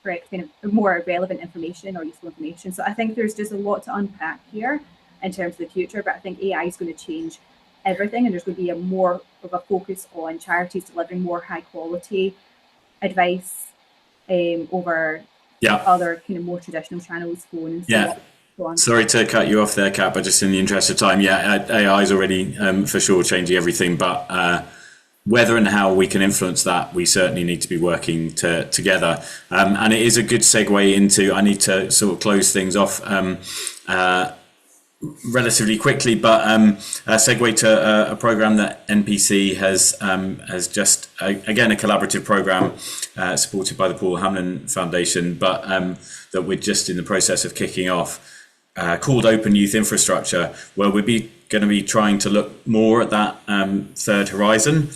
Speaker 5: relevant information or useful information? So I think there's just a lot to unpack here in terms of the future, but I think AI is going to change everything, and there's going to be a more of a focus on charities delivering more high quality advice over other kind of more traditional channels, phone and so on.
Speaker 1: Sorry to cut you off there, Kat, but just in the interest of time, AI is already for sure changing everything, but whether and how we can influence that, we certainly need to be working together. And it is a good segue into, I need to sort of close things off relatively quickly, but a segue to a program that NPC has just, again, a collaborative program supported by the Paul Hamlin Foundation, but that we're just in the process of kicking off, called Open Youth Infrastructure, where we'll be going to be trying to look more at that third horizon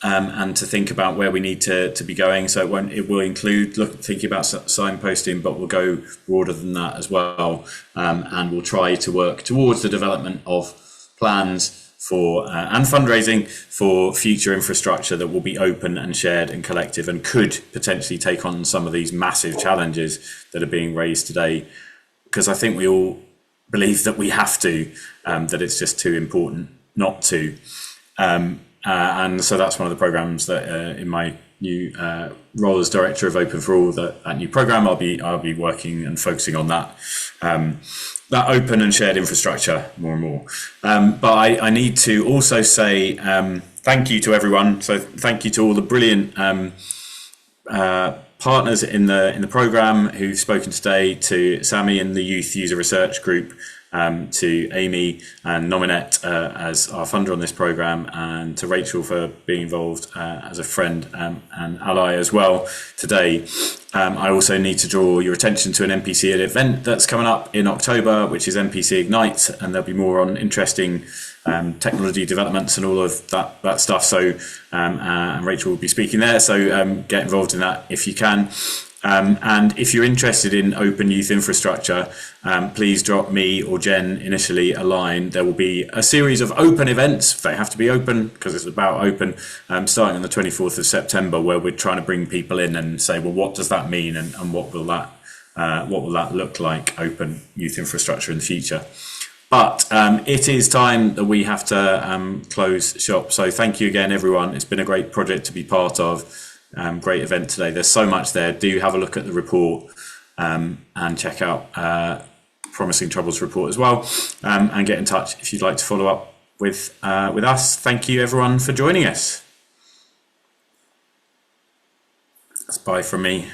Speaker 1: and to think about where we need to be going. So it will include thinking about signposting, but we'll go broader than that as well, and we'll try to work towards the development of plans for and fundraising for future infrastructure that will be open and shared and collective, and could potentially take on some of these massive challenges that are being raised today, because I think we all believe that we have to, that it's just too important not to. And so that's one of the programs that in my new role as director of Open for All, that new program, I'll be working and focusing on that open and shared infrastructure more and more. But I need to also say thank you to everyone. So thank you to all the brilliant partners in the program who've spoken today, to Sammy and the Youth User Research Group, to Amy and Nominet as our funder on this program, and to Rachel for being involved as a friend and ally as well today. I also need to draw your attention to an NPC event that's coming up in October, which is NPC Ignite, and there'll be more on interesting technology developments and all of that stuff. So and Rachel will be speaking there, so get involved in that if you can. And if you're interested in open youth infrastructure, please drop me or Jen initially a line. There will be a series of open events. They have to be open because it's about open, starting on the 24th of September, where we're trying to bring people in and say, well, what does that mean, and what will that look like, open youth infrastructure in the future? But it is time that we have to close shop. So thank you again, everyone. It's been a great project to be part of. Great event today. There's so much there. Do have a look at the report and check out Promising Troubles report as well, and get in touch if you'd like to follow up with us. Thank you, everyone, for joining us. That's bye from me.